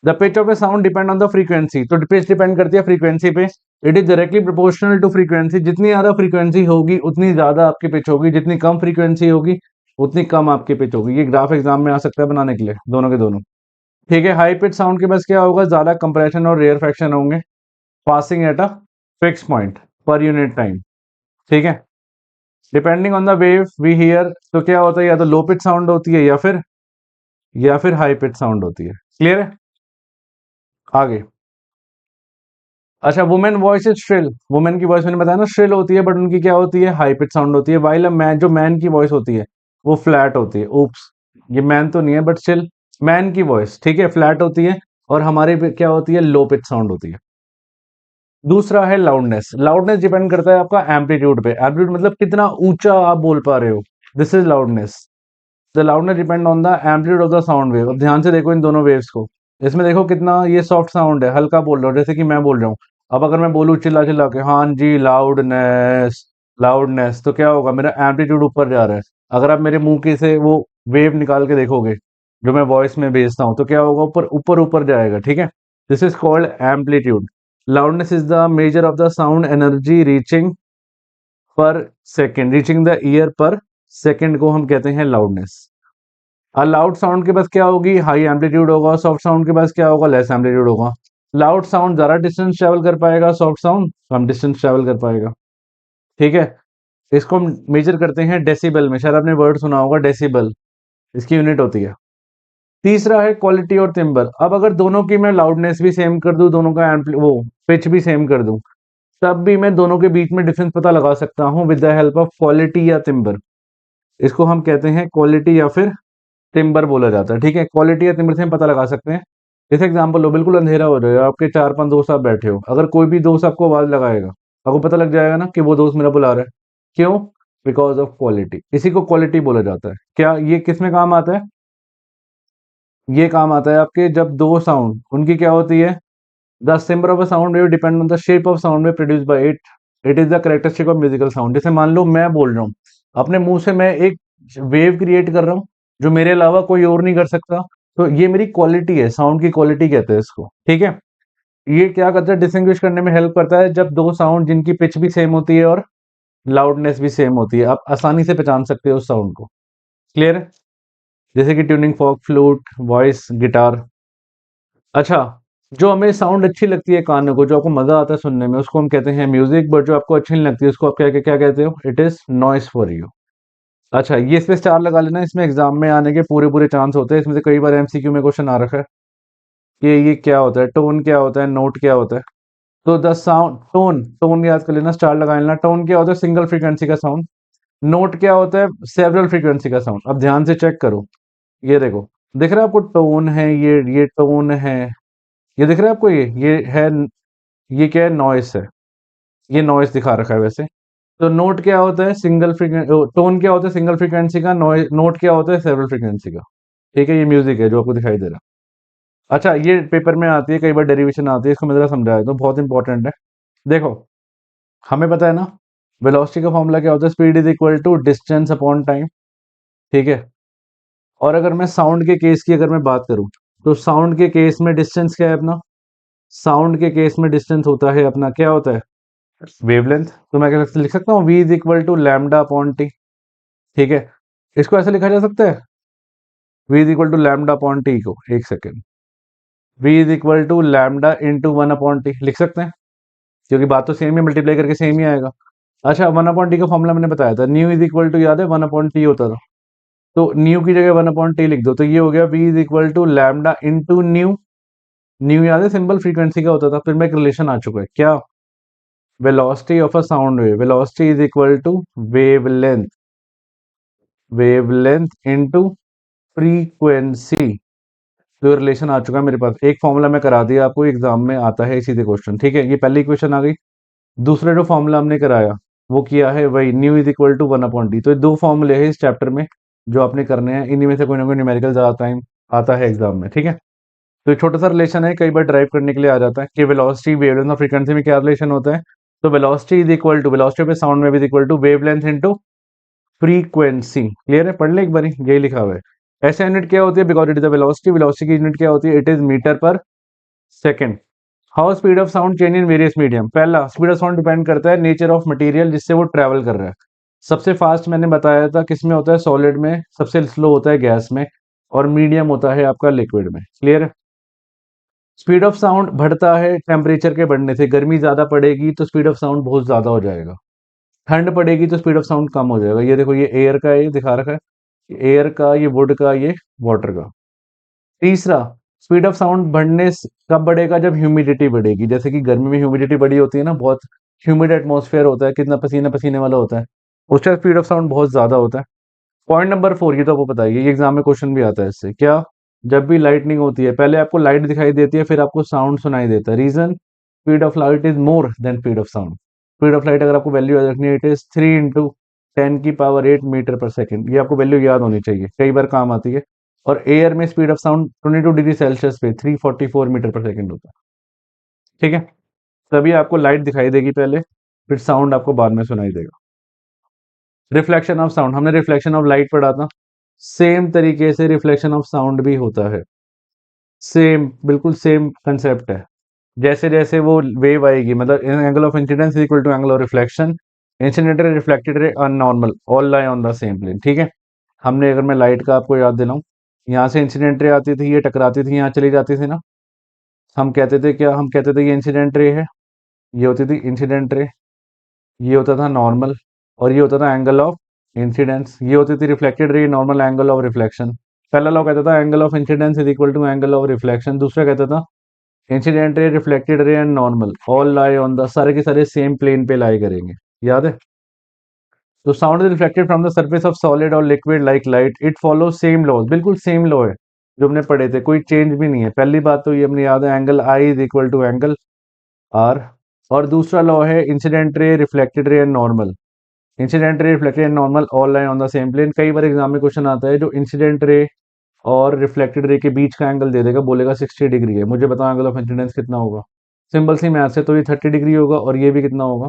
The pitch of a sound depend on the frequency. तो पिच डिपेंड करती है फ्रीक्वेंसी पे। It is directly proportional to frequency. जितनी ज्यादा फ्रीक्वेंसी होगी उतनी ज्यादा आपकी पिच होगी, जितनी कम फ्रीक्वेंसी होगी उतनी कम आपकी पिच होगी। ये ग्राफ एग्जाम में आ सकता है बनाने के लिए, दोनों के दोनों। ठीक है, हाई पिच साउंड के पास क्या होगा, ज्यादा कंप्रेशन और रेयर फ्रैक्शन होंगे, passing at a fix point पर यूनिट टाइम। ठीक है, depending on the wave we hear, तो क्या होता है, या तो लो पिच साउंड होती है या फिर हाई पिच साउंड होती है। क्लियर है? आगे, अच्छा, women voice is shrill. Women की वॉइस मैंने बताया ना श्रिल होती है, बट उनकी क्या होती है, हाई पिच साउंड होती है। वाइल अ मैन, जो मैन की वॉइस होती है वो फ्लैट होती है। ऊप्स, ये मैन तो नहीं है बट स्टिल मैन की वॉइस, ठीक है, फ्लैट होती है, और हमारे पे क्या होती है, लो पिच साउंड होती है। दूसरा है लाउडनेस। लाउडनेस डिपेंड करता है आपका एम्पलीट्यूड पे। एम्पलीट्यूड मतलब कितना ऊंचा आप बोल पा रहे हो, this is loudness. The loudness depend on the amplitude of the sound wave. अब ध्यान से देखो इन दोनों वेव्स को, इसमें देखो कितना ये सॉफ्ट साउंड है, हल्का बोल रहा हूँ जैसे कि मैं बोल रहा हूँ। अब अगर मैं बोलूँ चिल्ला चिल्ला के, हाँ जी लाउडनेस लाउडनेस, तो क्या होगा, मेरा एम्पलीट्यूड ऊपर जा रहा है। अगर आप मेरे मुंह के से वो वेव निकाल के देखोगे जो मैं वॉइस में भेजता हूँ, तो क्या होगा, ऊपर ऊपर ऊपर जाएगा। ठीक है, this is called amplitude. Loudness is the measure of the sound energy reaching पर सेकेंड, रीचिंग द ईयर पर सेकेंड को हम कहते हैं लाउडनेस। लाउड साउंड के पास क्या होगी, हाई एम्पलीट्यूड होगा। सॉफ्ट साउंड के पास क्या होगा, लेस एम्पलीट्यूड होगा। लाउड साउंड ज्यादा डिस्टेंस ट्रेवल कर पाएगा, सॉफ्ट साउंड कम डिस्टेंस ट्रेवल कर पाएगा। ठीक है, इसको हम मेजर करते हैं डेसिबल में। शायद आपने वर्ड सुना होगा डेसिबल, इसकी यूनिट होती है। तीसरा है क्वालिटी और टिम्बर। अब अगर दोनों की मैं लाउडनेस भी सेम कर दूं, दोनों का वो पिच भी सेम कर दूं, तब भी मैं दोनों के बीच में डिफरेंस पता लगा सकता हूं with the help of quality या टिम्बर। इसको हम कहते हैं क्वालिटी या फिर टिम्बर बोला जाता है। ठीक है, क्वालिटी या टिम्बर से हम पता लगा सकते हैं। जैसे एग्जाम्पल लो, बिल्कुल अंधेरा हो जाएगा, आपके चार पांच दोस्त आप बैठे हो, अगर कोई भी दोस्त आपको आवाज लगाएगा, आपको पता लग जाएगा ना कि वो दोस्त मेरा बुला रहा है। क्यों? Because of quality. इसी को क्वालिटी बोला जाता है। क्या ये किस में काम आता है? ये काम आता है आपके जब दो साउंड उनकी क्या होती है, the सिम्बर of a sound wave depend on the shape of sound wave produce by it. It is the characteristic of musical sound. जैसे मान लो मैं बोल रहा हूँ, अपने मुंह से मैं एक वेव क्रिएट कर रहा हूँ जो मेरे अलावा कोई और नहीं कर सकता, तो ये मेरी क्वालिटी है, साउंड की क्वालिटी कहते हैं इसको। ठीक है, ये क्या करता है, डिस्टिंग्विश करने में हेल्प करता है जब दो साउंड जिनकी पिच भी सेम होती है और लाउडनेस भी सेम होती है, आप आसानी से पहचान सकते हो उस साउंड को। क्लियर है? जैसे कि tuning fork, flute, voice, guitar. अच्छा, जो हमें साउंड अच्छी लगती है कानों को, जो आपको मजा आता है सुनने में, उसको हम कहते हैं म्यूजिक। बट जो आपको अच्छी नहीं लगती उसको आप क्या क्या क्या कहते हो, it is noise for you. अच्छा, ये इस पे स्टार लगा लेना, इसमें एग्जाम में आने के पूरे पूरे चांस होते हैं। इसमें से कई बार एमसीक्यू में क्वेश्चन आ रखा है कि ये क्या होता है, टोन क्या होता है, नोट क्या होता है। तो द साउंड, टोन, टोन याद कर लेना, स्टार लगा लेना। टोन क्या होता है, सिंगल फ्रीक्वेंसी का साउंड। नोट क्या होता है, सेवरल फ्रीक्वेंसी का साउंड। अब ध्यान से चेक करो, ये देखो, दिख रहा है आपको, टोन है, ये टोन है, ये दिख रहा है आपको, ये है, ये क्या है, नॉइस है, ये नॉइस दिखा रखा है वैसे। तो नोट क्या होता है, सिंगल फ्रीक्वेंसी, टोन क्या होता है, सिंगल फ्रीक्वेंसी का। नोट क्या होता है, सेवरल फ्रीक्वेंसी का। ठीक है, ये म्यूजिक है जो आपको दिखाई दे रहा है। अच्छा, ये पेपर में आती है, कई बार डेरिवेशन आती है, इसको मैं जरा समझाया तो बहुत इंपॉर्टेंट है। देखो, हमें पता है ना वेलोसिटी का फॉर्मूला क्या होता है, speed is equal to distance upon time. ठीक है, और अगर मैं साउंड के केस की अगर मैं बात करूं, तो साउंड के केस में डिस्टेंस क्या है अपना, साउंड के केस में डिस्टेंस होता है अपना, क्या होता है, वेवलेंथ। तो मैं क्या लिख सकता हूँ, v is equal to lambda upon T. ठीक है, इसको ऐसे लिखा जा सकता है, v is equal to lambda upon T को, एक second, v is equal to lambda into one upon T लिख सकते हैं, क्योंकि बात तो सेम ही, मल्टीप्लाई करके सेम ही आएगा। अच्छा, वन अपॉन टी का फॉर्मूला मैंने बताया था, न्यू इज इक्वल टू, याद है, वन अपॉन टी होता था। तो न्यू की जगह वन अपॉन टी लिख दो, तो ये हो गया v is equal to lambda into nu. Nu याद है सिंबल फ्रीक्वेंसी का होता था। फिर में एक रिलेशन आ चुका है, क्या, velocity of a sound wave, velocity is equal to wavelength, wavelength into frequency. तो रिलेशन आ चुका है मेरे पास, एक फॉर्मूला मैं करा दिया आपको, एग्जाम में आता है सीधे क्वेश्चन, ठीक है। ये पहली इक्वेशन आ गई। दूसरा जो फॉर्मूला हमने कराया वो किया है वही, new is equal to 1/d। तो ये दो फॉर्मूले हैं इस चैप्टर में जो आपने करने हैं, इन्हीं में से कोई ना कोई न्यूमेरिकल ज्यादा टाइम आता है एग्जाम में, ठीक है। तो ये छोटा सा रिलेशन है, कई बार ड्राइव करने के लिए आ जाता है कि वेलोसिटी वेवलेंथ और फ्रीक्वेंसी में क्या रिलेशन होता है। तो velocity is equal to, velocity of sound wave is equal to wavelength into frequency. Clear है, पढ़ ले एक बारी, यही लिखा हुआ है। ऐसे यूनिट क्या होती है, because it is the velocity, velocity की यूनिट क्या होती है, इट इज मीटर पर second. How speed of sound change in various medium, पहला स्पीड ऑफ साउंड डिपेंड करता है नेचर ऑफ मटेरियल जिससे वो ट्रैवल कर रहा है। सबसे फास्ट मैंने बताया था किस में होता है, सॉलिड में, सबसे स्लो होता है गैस में, और मीडियम होता है आपका लिक्विड में। क्लियर है। स्पीड ऑफ साउंड बढ़ता है टेम्परेचर के बढ़ने से, गर्मी ज्यादा पड़ेगी तो स्पीड ऑफ साउंड बहुत ज्यादा हो जाएगा, ठंड पड़ेगी तो स्पीड ऑफ साउंड कम हो जाएगा। ये देखो, ये एयर का है, ये दिखा रखा है, एयर का, ये वुड का, ये वाटर का। तीसरा, स्पीड ऑफ साउंड कब बढ़ेगा, जब ह्यूमिडिटी बढ़ेगी। जैसे कि गर्मी में ह्यूमिडिटी बड़ी होती है ना, बहुत ह्यूमिड एटमॉस्फेयर होता है, कितना पसीना पसीने वाला होता है, उसका स्पीड ऑफ साउंड बहुत ज्यादा होता है। पॉइंट नंबर 4, ये तो आपको बताइए, ये एग्जाम में क्वेश्चन भी आता है इससे, क्या, जब भी लाइटनिंग होती है पहले आपको लाइट दिखाई देती है फिर आपको साउंड सुनाई देता है। Reason, speed of light is more than speed of sound. Speed of light अगर आपको वैल्यू याद रखनी है, इट इज 3 × 10⁸ मीटर पर सेकेंड। ये आपको वैल्यू याद होनी चाहिए, कई बार काम आती है। और एयर में speed of sound 22 degree Celsius पे 344 मीटर पर सेकेंड होता है, ठीक है। तभी आपको लाइट दिखाई देगी पहले, फिर साउंड आपको बाद में सुनाई देगा। रिफ्लेक्शन ऑफ साउंड, हमने रिफ्लेक्शन ऑफ लाइट पढ़ा था, सेम तरीके से रिफ्लेक्शन ऑफ साउंड भी होता है, सेम, बिल्कुल सेम कंसेप्ट है। जैसे जैसे वो वेव आएगी, मतलब angle of incidence is equal to angle of reflection, incident ray, reflected ray और normal all lie on the same plane, ठीक है। हमने, अगर मैं लाइट का आपको याद दिलाऊं, यहाँ से इंसिडेंट रे आती थी, ये टकराती थी, यहाँ चली जाती थी ना, हम कहते थे क्या, हम कहते थे ये इंसिडेंट रे है, ये होती थी इंसिडेंट रे, ये होता था नॉर्मल, और ये होता था एंगल ऑफ इंसिडेंस, ये होती थी reflected ray, normal, angle of reflection. पहला लॉ कहता था angle of incidence is equal to angle of reflection, दूसरा कहता था incident ray, reflected ray and normal all lie on the, सारे के सारे सेम प्लेन पे लाई करेंगे, याद है। तो sound is reflected from the surface of solid और liquid like light, it follow same laws, बिल्कुल सेम लॉ है जो हमने पढ़े थे, कोई चेंज भी नहीं है। पहली बात तो ये हमने याद है, angle I is equal to angle R. और दूसरा लॉ है incident ray, reflected ray and normal, incident ray, reflected and normal all lie on the same plane. कई बार एग्जाम में क्वेश्चन आता है जो इंसिडेंट रे और रिफ्लेक्टेड रे के बीच का एंगल दे देगा, बोलेगा 60 डिग्री है, मुझे बताओ एंगल ऑफ इंसिडेंस कितना होगा। सिंपल सी मैथ है, तो ये 30 डिग्री होगा और ये भी कितना होगा,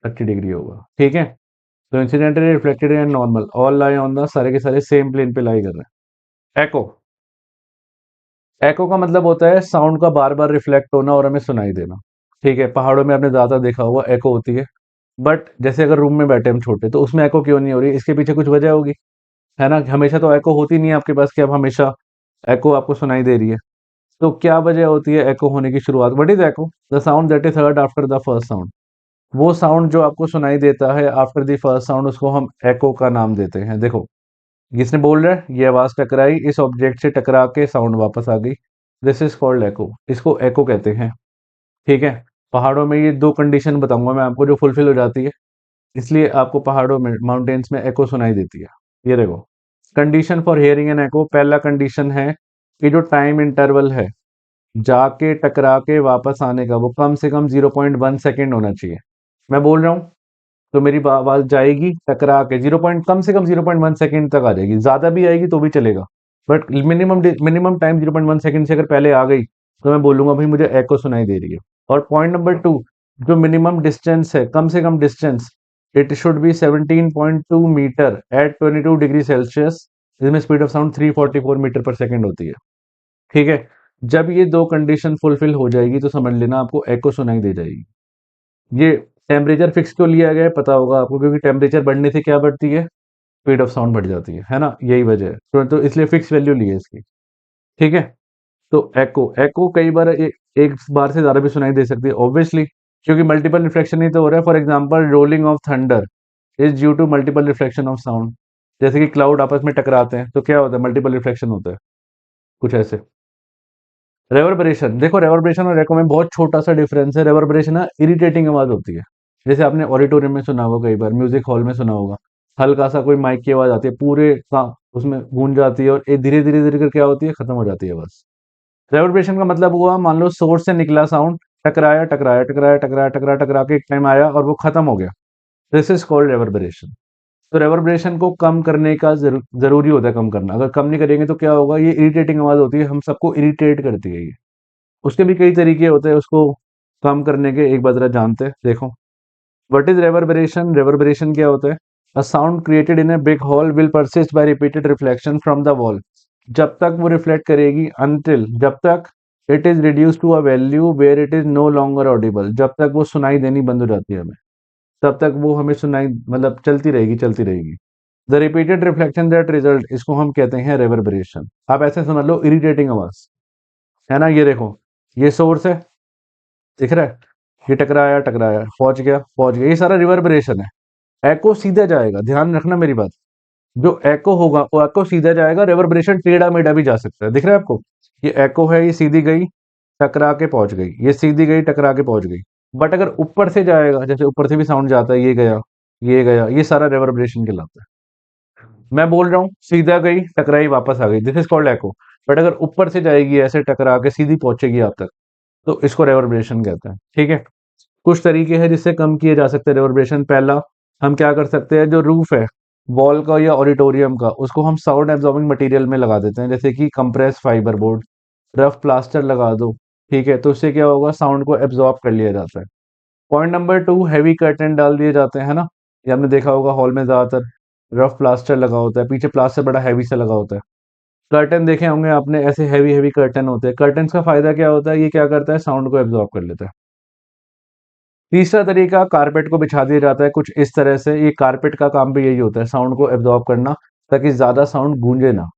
30 डिग्री होगा, ठीक है। तो incident ray, reflected ray and normal all lie on the, सारे के सारे सेम प्लेन पे लाई कर रहे हैं। एको, एको का मतलब होता है साउंड का बार बार रिफ्लेक्ट होना और हमें सुनाई देना, ठीक है। पहाड़ों में आपने ज्यादा देखा होगा एको होती है, बट जैसे अगर रूम में बैठे हम छोटे, तो उसमें एको क्यों नहीं हो रही, इसके पीछे कुछ वजह होगी, है ना। हमेशा तो एको होती नहीं है आपके पास कि अब हमेशा एको आपको सुनाई दे रही है। तो क्या वजह होती है एको होने की शुरुआत, what is echo, the sound that is heard after the first sound. वो साउंड जो आपको सुनाई देता है आफ्टर द फर्स्ट साउंड, उसको हम एको का नाम देते हैं। देखो, जिसने बोल रहा है, ये आवाज टकराई, इस ऑब्जेक्ट से टकरा के साउंड वापस आ गई, दिस इज कॉल्ड एको, इसको एको कहते हैं, ठीक है। पहाड़ों में ये दो कंडीशन बताऊंगा मैं आपको जो फुलफिल हो जाती है, इसलिए आपको पहाड़ों में, माउंटेन्स में एको सुनाई देती है। ये देखो, condition for hearing an echo, पहला कंडीशन है कि जो टाइम इंटरवल है जाके टकरा के वापस आने का, वो कम से कम 0.1 सेकेंड होना चाहिए। मैं बोल रहा हूँ तो मेरी आवाज जाएगी टकरा के, कम से कम 0.1 सेकेंड तक आ जाएगी, ज्यादा भी आएगी तो भी चलेगा, बट मिनिमम टाइम 0.1 सेकेंड से अगर पहले आ गई तो मैं बोलूंगा भाई मुझे एको सुनाई दे रही है। और पॉइंट नंबर 2, जो मिनिमम डिस्टेंस है, कम से कम distance, it should be 17.2 metre at 22 degree Celsius, जिसमें स्पीड ऑफ साउंड 344 मीटर पर सेकेंड होती है, ठीक है। जब ये दो कंडीशन फुलफिल हो जाएगी तो समझ लेना आपको एको सुनाई दे जाएगी। ये टेम्परेचर फिक्स क्यों लिया गया है पता होगा आपको, क्योंकि टेम्परेचर बढ़ने से क्या बढ़ती है, स्पीड ऑफ साउंड बढ़ जाती है ना, यही वजह है। तो इसलिए फिक्स वैल्यू ली है इसकी, ठीक है। तो एको, एको कई बार एक बार से ज्यादा भी सुनाई दे सकती है ऑब्वियसली, क्योंकि मल्टीपल रिफ्लेक्शन ही तो हो रहा है। For example, rolling of thunder is due to multiple reflection of sound. जैसे कि क्लाउड आपस में टकराते हैं तो क्या होता है, मल्टीपल रिफ्लेक्शन होता है, कुछ ऐसे। रेवर्बरेशन, देखो रेवर्बरेशन और एको में बहुत छोटा सा डिफरेंस है, रेवर्बरेशन ना इरिटेटिंग आवाज होती है, जैसे आपने ऑडिटोरियम में सुना होगा, कई बार म्यूजिक हॉल में सुना होगा, हल्का सा कोई माइक की आवाज आती है, पूरे उसमें गूंज जाती है और धीरे धीरे धीरे करके क्या होती है, खत्म हो जाती है बस। रेवर्बरेशन का मतलब हुआ, मान लो सोर्स से निकला साउंड, टकराया टकराया टकराया टकराया टकरा टकरा के एक टाइम आया और वो खत्म हो गया। This is called reverberation. तो रेवर्बरेशन को कम करने का जरूरी होता है, कम करना। अगर कम नहीं करेंगे तो क्या होगा, ये इरिटेटिंग आवाज होती है, हम सबको इरिटेट करती है ये। उसके भी कई तरीके होते हैं उसको कम करने के, एक बार जरा जानते हैं, देखो। What is रेवर्बरेशन? रेवर्बरेशन क्या होता है? A sound created in a big hall will persist by repeated reflection from the wall. जब तक वो रिफ्लेक्ट करेगी, अनटिल, जब तक it is reduce to a value where it is no longer audible, जब तक वो सुनाई देनी बंद हो जाती है हमें, तब तक वो हमें सुनाई, मतलब चलती रहेगी चलती रहेगी। The repeated reflection that result, इसको हम कहते हैं रेवर्बरेशन। आप ऐसे समझ लो, इरिटेटिंग आवाज है ना। ये देखो, ये सोर्स है, दिख रहा है, ये टकराया टकराया, पहुंच गया पहुंच गया, ये सारा रिवर्बरेशन है। एको सीधा जाएगा, ध्यान रखना मेरी बात। जो एको होगा वो एको सीधा जाएगा, रिवर्बरेशन टेढ़ा मेढ़ा भी जा सकता है, दिख रहा है आपको। ये एको है, ये सीधी गई, टकरा के पहुंच गई, ये सीधी गई, टकरा के पहुंच गई। बट अगर ऊपर से जाएगा, जैसे ऊपर से भी साउंड जाता है, ये गया ये गया, ये सारा रिवर्बरेशन कहलाता है। मैं बोल रहा हूँ सीधा गई टकराई वापस आ गई, this is called echo. But अगर ऊपर से जाएगी ऐसे टकरा के सीधी पहुंचेगी आप तक, तो इसको रिवर्बरेशन कहते हैं, ठीक है। कुछ तरीके हैं जिससे कम किए जा सकते हैं रिवर्बरेशन। पहला, हम क्या कर सकते हैं, जो रूफ है वॉल का या ऑडिटोरियम का, उसको हम साउंड एब्जॉर्बिंग मटेरियल में लगा देते हैं, जैसे कि compress fibre board, rough plaster लगा दो, ठीक है। तो उससे क्या होगा, साउंड को एब्जॉर्ब कर लिया जाता है। पॉइंट नंबर 2, हैवी कर्टन डाल दिए जाते हैं ना। ये आपने देखा होगा हॉल में ज्यादातर रफ प्लास्टर लगा होता है, पीछे प्लास्टर बड़ा हैवी सा लगा होता है। कर्टन देखे होंगे आपने, ऐसे हैवी हैवी कर्टन होते हैं। कर्टन का फायदा क्या होता है, ये क्या करता है, साउंड को एब्जॉर्ब कर लेता है। तीसरा तरीका, कारपेट को बिछा दिया जाता है कुछ इस तरह से। ये कारपेट का काम भी यही होता है, साउंड को एब्जॉर्ब करना, ताकि ज्यादा साउंड गूंजे ना।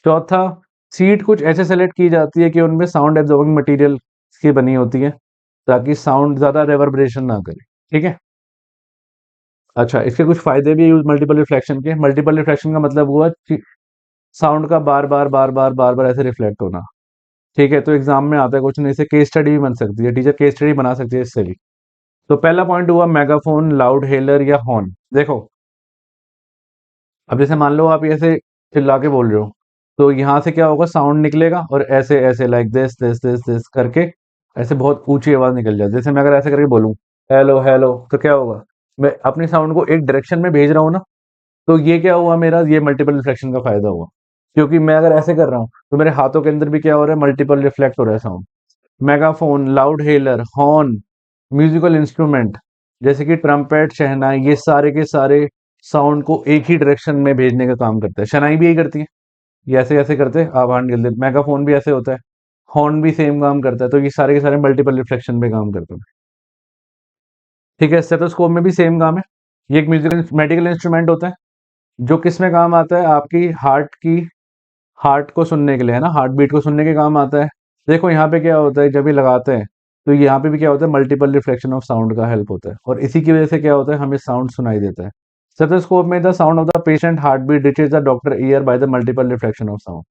चौथा, सीट कुछ ऐसे सेलेक्ट की जाती है कि उनमें साउंड एब्जॉर्बिंग मटेरियल की बनी होती है, ताकि साउंड ज्यादा रेवर्बरेशन ना करे, ठीक है। अच्छा, इसके कुछ फायदे भी यूज मल्टीपल रिफ्लेक्शन के। मल्टीपल रिफ्लेक्शन का मतलब हुआ कि साउंड का बार बार बार बार बार बार ऐसे रिफ्लेक्ट होना, ठीक है। तो एग्जाम में आता है क्वेश्चन, इससे केस स्टडी भी बन सकती है, टीचर केस स्टडी बना सकती है इससे भी। तो पहला पॉइंट हुआ मेगाफोन, लाउड हेलर या हॉर्न। देखो, अब जैसे मान लो आप ऐसे चिल्ला के बोल रहे हो, तो यहाँ से क्या होगा, साउंड निकलेगा और ऐसे ऐसे like this this this this करके ऐसे बहुत ऊंची आवाज निकल जाती है। जैसे मैं अगर ऐसे करके बोलूं हेलो हेलो, तो क्या होगा, मैं अपनी साउंड को एक डायरेक्शन में भेज रहा हूँ ना। तो ये क्या हुआ मेरा, ये मल्टीपल रिफ्लेक्शन का फायदा हुआ। क्योंकि मैं अगर ऐसे कर रहा हूँ तो मेरे हाथों के अंदर भी क्या हो रहा है, मल्टीपल रिफ्लेक्ट हो रहा है sound. Megaphone, loud हेलर, horn, musical instrument जैसे कि ट्रम्पेट, शहनाई, ये सारे के सारे साउंड को एक ही डायरेक्शन में भेजने का काम करते हैं। शहनाई भी यही करती है, ये ऐसे ऐसे करते आवाज निकलते। मेगाफोन भी ऐसे होता है, हॉर्न भी सेम काम करता है। तो ये सारे के सारे मल्टीपल रिफ्लेक्शन पे काम करते हैं, ठीक है। स्टेथोस्कोप में भी सेम काम है। ये एक म्यूजिकल मेडिकल इंस्ट्रूमेंट होता है, जो किस में काम आता है, आपकी हार्ट को सुनने के लिए, है ना, हार्ट बीट को सुनने के काम आता है। देखो यहाँ पे क्या होता है, जब ये लगाते हैं तो यहाँ पे भी क्या होता है, मल्टीपल रिफ्लेक्शन ऑफ साउंड का हेल्प होता है, और इसी की वजह से क्या होता है, हमें साउंड सुनाई देता है। स्टेथोस्कोप में the sound of the patient heart beat reaches the doctor ear by the multiple reflection of sound.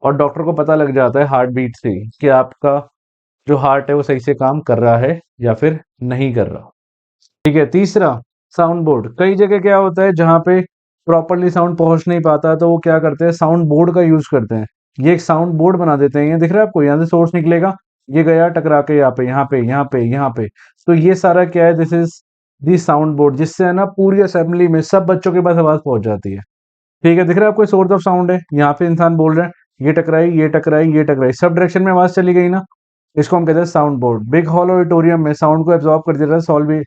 और डॉक्टर को पता लग जाता है हार्ट बीट से कि आपका जो हार्ट है वो सही से काम कर रहा है या फिर नहीं कर रहा, ठीक है। तीसरा, साउंड बोर्ड। कई जगह क्या होता है, जहाँ पे प्रॉपरली साउंड पहुंच नहीं पाता, तो वो क्या करते हैं, साउंड बोर्ड का यूज करते हैं। ये एक साउंड बोर्ड बना देते हैं, ये दिख रहा है आपको, यहाँ से सोर्स निकलेगा, ये गया टकरा के यहाँ पे यहाँ पे यहाँ पे यहाँ पे। तो ये सारा क्या है, this is the sound board, जिससे है ना पूरी असेंबली में सब बच्चों के पास आवाज पहुंच जाती है, ठीक है। दिख रहा है आपको, सोर्स ऑफ साउंड है, यहाँ पे इंसान बोल रहे हैं, ये टकराई ये टकराई ये टकराई, सब डायरेक्शन में आवाज चली गई ना। इसको हम कहते हैं sound board. Big hall auditorium में साउंड को एब्जॉर्ब कर देता है सॉल्व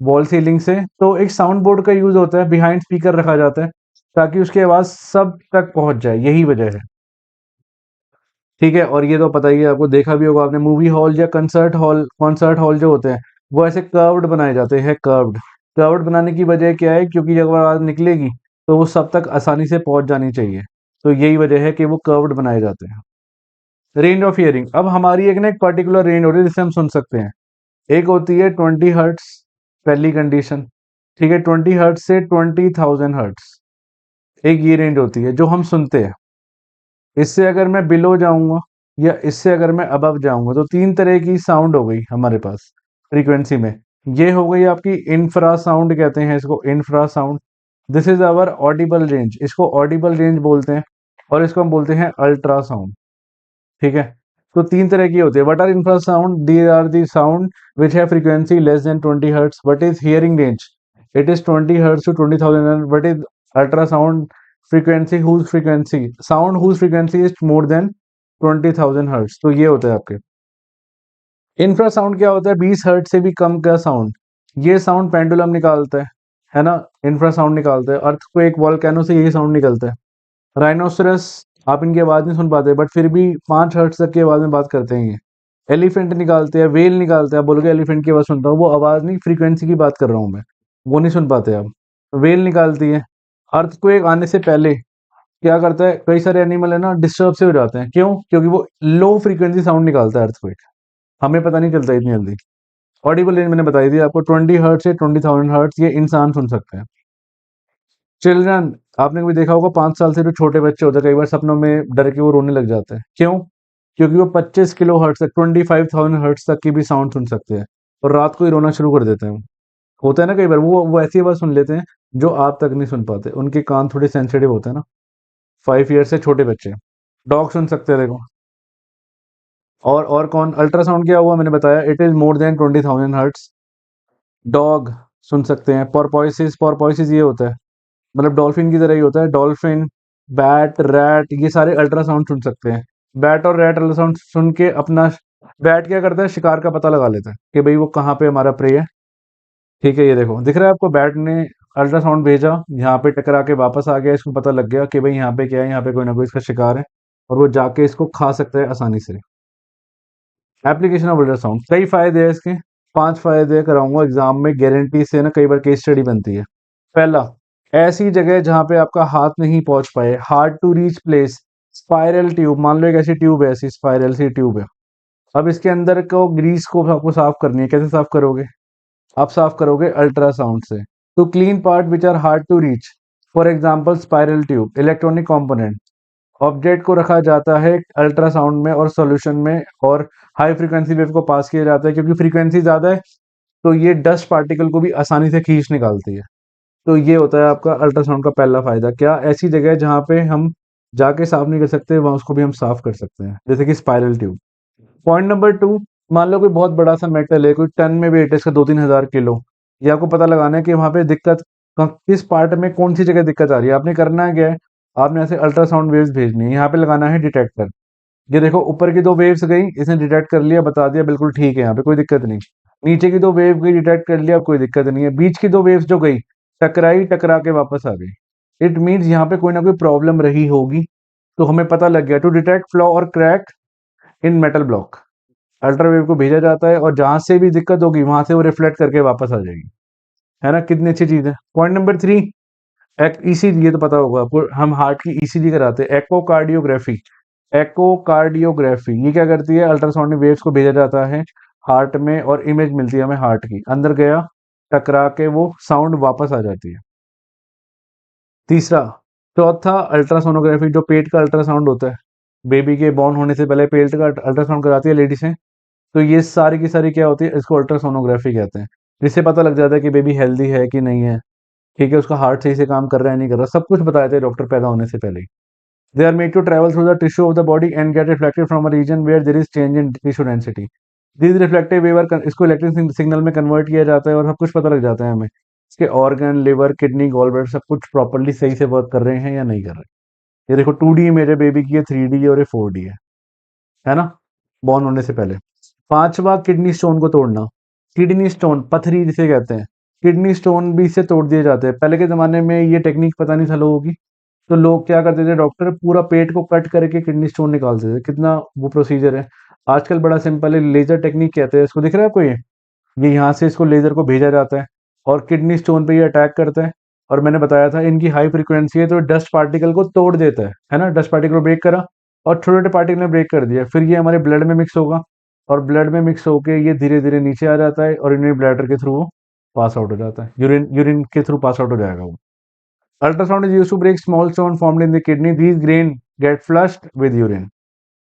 वॉल सीलिंग से। तो एक साउंड बोर्ड का यूज होता है, बिहाइंड स्पीकर रखा जाता है, ताकि उसकी आवाज सब तक पहुंच जाए, यही वजह है, ठीक है। और ये तो पता ही है आपको, देखा भी होगा आपने, मूवी हॉल या कॉन्सर्ट हॉल जो होते हैं, वो ऐसे कर्व्ड बनाए जाते हैं। कर्व्ड कर्व्ड बनाने की वजह क्या है, क्योंकि जब आवाज निकलेगी तो वो सब तक आसानी से पहुंच जानी चाहिए, तो यही वजह है कि वो कर्व्ड बनाए जाते हैं। रेंज ऑफ हियरिंग, अब हमारी एक ना एक पर्टिकुलर रेंज होती है जिससे हम सुन सकते हैं। एक होती है 20 हर्ट्स, पहली कंडीशन, ठीक है। 20 हर्ट्स से 20,000 हर्ट्स, एक ये रेंज होती है जो हम सुनते हैं। इससे अगर मैं बिलो जाऊंगा या इससे अगर मैं अबव जाऊंगा, तो तीन तरह की साउंड हो गई हमारे पास फ्रीक्वेंसी में। ये हो गई आपकी इंफ्रासाउंड, कहते हैं इसको infrasound. This is our audible range, इसको ऑडिबल रेंज बोलते हैं, और इसको हम बोलते हैं अल्ट्रासाउंड। ठीक है, तो तीन तरह की होती है। What are infrasound? They are the sound which है frequency less than 20 hertz. What is hearing range? It is 20 hertz to 20,000 hertz. What is ultrasound? Frequency whose frequency sound whose frequency is more than 20,000 hertz. तो ये होता है आपके infrasound. क्या होता है? 20 hertz से भी कम का साउंड। ये साउंड पेंडुलम निकालता है ना, इंफ्रासाउंड निकालता है। अर्थक्वेक, वॉल्केनो से यही साउंड निकलता है। राइनोसरस, आप इनकी आवाज नहीं सुन पाते, बट फिर भी 5 हर्ट्ज तक की आवाज में बात करते हैं ये। एलिफेंट निकालते हैं, वेल निकालते हैं। आप बोलोगे एलिफेंट की आवाज सुनता हूँ, वो आवाज नहीं, फ्रीक्वेंसी की बात कर रहा हूँ मैं, वो नहीं सुन पाते आप। वेल निकालती है। अर्थक्वेक आने से पहले क्या करता है, कई सारे एनिमल है ना डिस्टर्ब से हो जाते हैं। क्यों? क्योंकि वो लो फ्रीक्वेंसी साउंड निकालता है अर्थक्वेक, हमें पता नहीं चलता इतनी जल्दी। ऑडिबल रेंज मैंने बताई थी आपको, 20 हर्ट्ज से 20,000 हर्ट्ज, ये इंसान सुन सकते हैं। चिल्ड्रन, आपने कभी देखा होगा 5 साल से जो छोटे बच्चे होते हैं, कई बार सपनों में डर के वो रोने लग जाते हैं। क्यों? क्योंकि वो 25 किलो हर्ट्ज तक, 25,000 हर्ट्ज तक की भी साउंड सुन सकते हैं, और रात को ही रोना शुरू कर देते हैं। होता है ना कई बार, वो ऐसी आवाज सुन लेते हैं जो आप तक नहीं सुन पाते, उनके कान थोड़े सेंसिटिव होते हैं ना। 5 ईयर से छोटे बच्चे। डॉग सुन सकते हैं, देखो। और कौन? अल्ट्रासाउंड क्या हुआ, मैंने बताया, it is more than 20,000 hertz. Dog सुन सकते हैं। पोरपोइसिस, पोरपोइसिस ये होता है, मतलब डॉल्फिन की तरह ही होता है। डॉल्फिन, बैट, रैट, ये सारे अल्ट्रासाउंड सुन सकते हैं। बैट और रैट अल्ट्रासाउंड सुन के अपना, बैट क्या करता है, शिकार का पता लगा लेता है कि भाई वो कहाँ पे हमारा प्रे है। ठीक है, ये देखो दिख रहा है आपको, बैट ने अल्ट्रासाउंड भेजा, यहाँ पे टकरा के वापस आ गया, इसको पता लग गया कि भाई यहाँ पे क्या है, यहाँ पे कोई ना कोई इसका शिकार है, और वो जाके इसको खा सकता है आसानी से। एप्लीकेशन ऑफ अल्ट्रासाउंड, कई फायदे हैं इसके। 5 फायदे कराऊंगा एग्जाम में गारंटी से ना, कई बार केस स्टडी बनती है। पहला, ऐसी जगह जहां पे आपका हाथ नहीं पहुंच पाए, hard to reach place. Spiral tube, मान लो एक ऐसी ट्यूब है, ऐसी स्पाइरल सी ट्यूब है। अब इसके अंदर को ग्रीस को आपको साफ करनी है, कैसे साफ करोगे? आप साफ करोगे अल्ट्रासाउंड से। To clean part which are hard to reach, for example spiral tube. Electronic component, object को रखा जाता है अल्ट्रासाउंड में और सॉल्यूशन में, और हाई फ्रीक्वेंसी वेव को पास किया जाता है, क्योंकि फ्रीक्वेंसी ज्यादा है तो ये डस्ट पार्टिकल को भी आसानी से खींच निकालती है। तो ये होता है आपका अल्ट्रासाउंड का पहला फायदा। क्या? ऐसी जगह है जहाँ पे हम जाके साफ नहीं कर सकते, वहां उसको भी हम साफ कर सकते हैं, जैसे कि स्पाइरल ट्यूब। पॉइंट नंबर 2, मान लो कोई बहुत बड़ा सा मेटल है, कोई टन में वेट है इसका, 2-3 हज़ार किलो। ये आपको पता लगाना है कि वहां पे दिक्कत किस पार्ट में, कौन सी जगह दिक्कत आ रही है। आपने करना क्या है, आपने ऐसे अल्ट्रासाउंड वेव्स भेजनी है, यहाँ पे लगाना है डिटेक्टर। ये देखो, ऊपर की 2 वेव्स गई, इसने डिटेक्ट कर लिया, बता दिया बिल्कुल ठीक है, यहाँ पे कोई दिक्कत नहीं। नीचे की 2 वेव गई, डिटेक्ट कर लिया, अब कोई दिक्कत नहीं है। बीच की 2 वेव्स जो गई, टकराई, टकरा के वापस आ गई, इट मीन्स यहाँ पे कोई ना कोई प्रॉब्लम रही होगी। तो हमें पता लग गया, टू डिटेक्ट फ्लॉ और क्रैक इन मेटल ब्लॉक। अल्ट्रावेव को भेजा जाता है, और जहां से भी दिक्कत होगी वहां से वो रिफ्लेक्ट करके वापस आ जाएगी। है ना, कितनी अच्छी चीज है। पॉइंट नंबर 3, ईसीजी, ये तो पता होगा आपको, हम हार्ट की ईसीजी कराते हैं, एकोकार्डियोग्राफी। एकोकार्डियोग्राफी ये क्या करती है, अल्ट्रासाउंड वेव्स को भेजा जाता है हार्ट में, और इमेज मिलती है हमें हार्ट की, अंदर गया, टकरा के वो साउंड वापस आ जाती है। तीसरा, चौथा, अल्ट्रासोनोग्राफी, जो पेट का अल्ट्रासाउंड होता है, बेबी के बॉर्न होने से पहले पेट का अल्ट्रासाउंड कराती है लेडीज। तो ये सारी की सारी क्या होती है, इसको अल्ट्रासोनोग्राफी कहते हैं। जिससे पता लग जाता है कि बेबी हेल्दी है कि नहीं है, ठीक है, उसका हार्ट सही से काम कर रहा है नहीं कर रहा, सब कुछ बता देते हैं डॉक्टर पैदा होने से पहले ही। They are made to travel through the tissue of the body and get reflected from a region where there is change in tissue density. This reflective wave, इसको इलेक्ट्रिक सिग्नल में कन्वर्ट किया जाता है, और सब कुछ पता लग जाता है हमें, इसके ऑर्गन, लिवर, किडनी, गॉलब्लैडर, सब कुछ प्रॉपरली सही से वर्क कर रहे हैं या नहीं कर रहे। ये देखो 2D मेरे बेबी की है, 3D है, और ये 4D है ना, बॉर्न होने से पहले। पांचवा, किडनी स्टोन को तोड़ना। किडनी स्टोन, पथरी जिसे कहते हैं, किडनी स्टोन भी इससे तोड़ दिए जाते हैं। पहले के जमाने में ये टेक्निक पता नहीं था लोगों की, तो लोग क्या करते थे, डॉक्टर पूरा पेट को कट करके किडनी स्टोन निकालते थे। कितना वो प्रोसीजर है। आजकल बड़ा सिंपल है, लेजर टेक्निक कहते हैं इसको, दिख रहा है आपको ये यहाँ से इसको लेजर को भेजा जाता है, और किडनी स्टोन पे ये अटैक करता है। और मैंने बताया था इनकी हाई फ्रीक्वेंसी है, तो डस्ट पार्टिकल को तोड़ देता है ना, डस्ट पार्टिकल को ब्रेक करा, और छोटे छोटे पार्टिकल ने ब्रेक कर दिया, फिर ये हमारे ब्लड में मिक्स होगा, और ब्लड में मिक्स होके ये धीरे धीरे नीचे आ जाता है, और इन्हें ब्लैडर के थ्रू वो पास आउट हो जाता है, यूरिन यूरिन के थ्रू पास आउट हो जाएगा वो। Ultrasound is used to break small stone formed in the kidney, these grain get flushed with urine.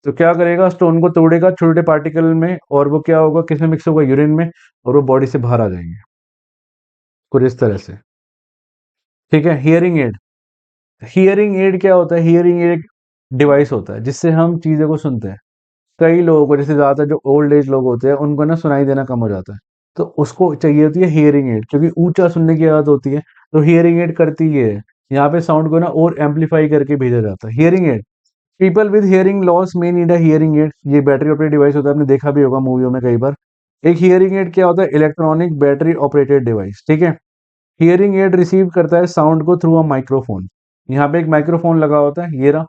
तो क्या करेगा, स्टोन को तोड़ेगा छोटे पार्टिकल में, और वो क्या होगा, किसमें मिक्स होगा, यूरिन में, और वो बॉडी से बाहर आ जाएंगे कुछ इस तरह से। ठीक है। हियरिंग एड, हियरिंग एड क्या होता है, हियरिंग एड डिवाइस होता है जिससे हम चीज़ों को सुनते हैं। कई लोगों को, जैसे ज़्यादातर जो ओल्ड एज लोग होते हैं, उनको ना सुनाई देना कम हो जाता है, तो उसको चाहिए होती है हियरिंग एड, क्योंकि ऊंचा सुनने की आदत होती है। तो हियरिंग एड करती ये है, यहाँ पे साउंड को ना और एम्पलीफाई करके भेजा जाता है। Hearing aid, people with hearing loss may need a hearing aid, ये बैटरी ऑपरेटेड डिवाइस होता है, आपने देखा भी होगा मूवियों में कई बार। एक हियरिंग एड क्या होता है, इलेक्ट्रॉनिक बैटरी ऑपरेटेड डिवाइस। ठीक है। हियरिंग एड रिसीव करता है साउंड को थ्रू अ माइक्रोफोन, यहाँ पे एक माइक्रोफोन लगा होता है,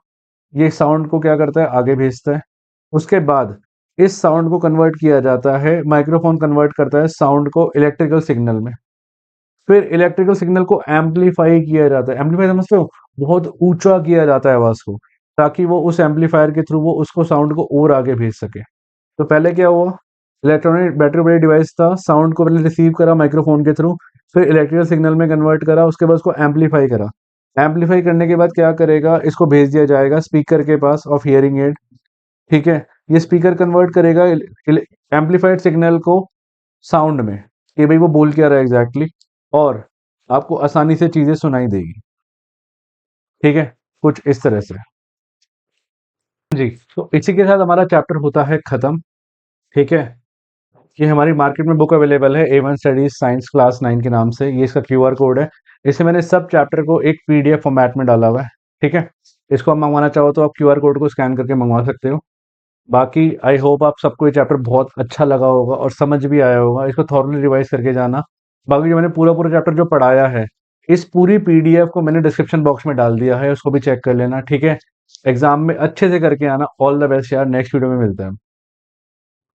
ये साउंड को क्या करता है, आगे भेजता है। उसके बाद इस साउंड को कन्वर्ट किया जाता है, माइक्रोफोन कन्वर्ट करता है साउंड को इलेक्ट्रिकल सिग्नल में। फिर इलेक्ट्रिकल सिग्नल को एम्पलीफाई किया जाता है, एम्पलीफाई समझते हो, बहुत ऊंचा किया जाता है आवाज को, ताकि वो उस एम्पलीफायर के थ्रू वो उसको साउंड को और आगे भेज सके। तो पहले क्या हुआ, इलेक्ट्रॉनिक बैटरी वाला डिवाइस था, साउंड को पहले रिसीव करा माइक्रोफोन के थ्रू, फिर इलेक्ट्रिकल सिग्नल में कन्वर्ट करा, उसके बाद उसको एम्पलीफाई करा। एम्पलीफाई करने के बाद क्या करेगा, इसको भेज दिया जाएगा स्पीकर के पास ऑफ हियरिंग एड। ठीक है। ये स्पीकर कन्वर्ट करेगा एम्पलीफाइड सिग्नल को साउंड में, कि भाई वो बोल क्या रहा है एग्जैक्टली, और आपको आसानी से चीजें सुनाई देगी। ठीक है, कुछ इस तरह से। जी। तो इसी के साथ हमारा चैप्टर होता है खत्म। ठीक है। ये हमारी मार्केट में बुक अवेलेबल है, A1 स्टडीज साइंस क्लास 9 के नाम से, ये इसका QR कोड है। इससे मैंने सब चैप्टर को एक PDF फॉर्मेट में डाला हुआ है। ठीक है। इसको आप मंगवाना चाहो तो आप QR कोड को स्कैन करके मंगवा सकते हो। बाकी आई होप आप सबको ये चैप्टर बहुत अच्छा लगा होगा और समझ भी आया होगा, इसको थॉरली रिवाइज करके जाना। बाकी जो मैंने पूरा पूरा चैप्टर जो पढ़ाया है, इस पूरी PDF को मैंने डिस्क्रिप्शन बॉक्स में डाल दिया है, उसको भी चेक कर लेना। ठीक है। एग्जाम में अच्छे से करके आना। ऑल द बेस्ट यार, नेक्स्ट वीडियो में मिलते हैं।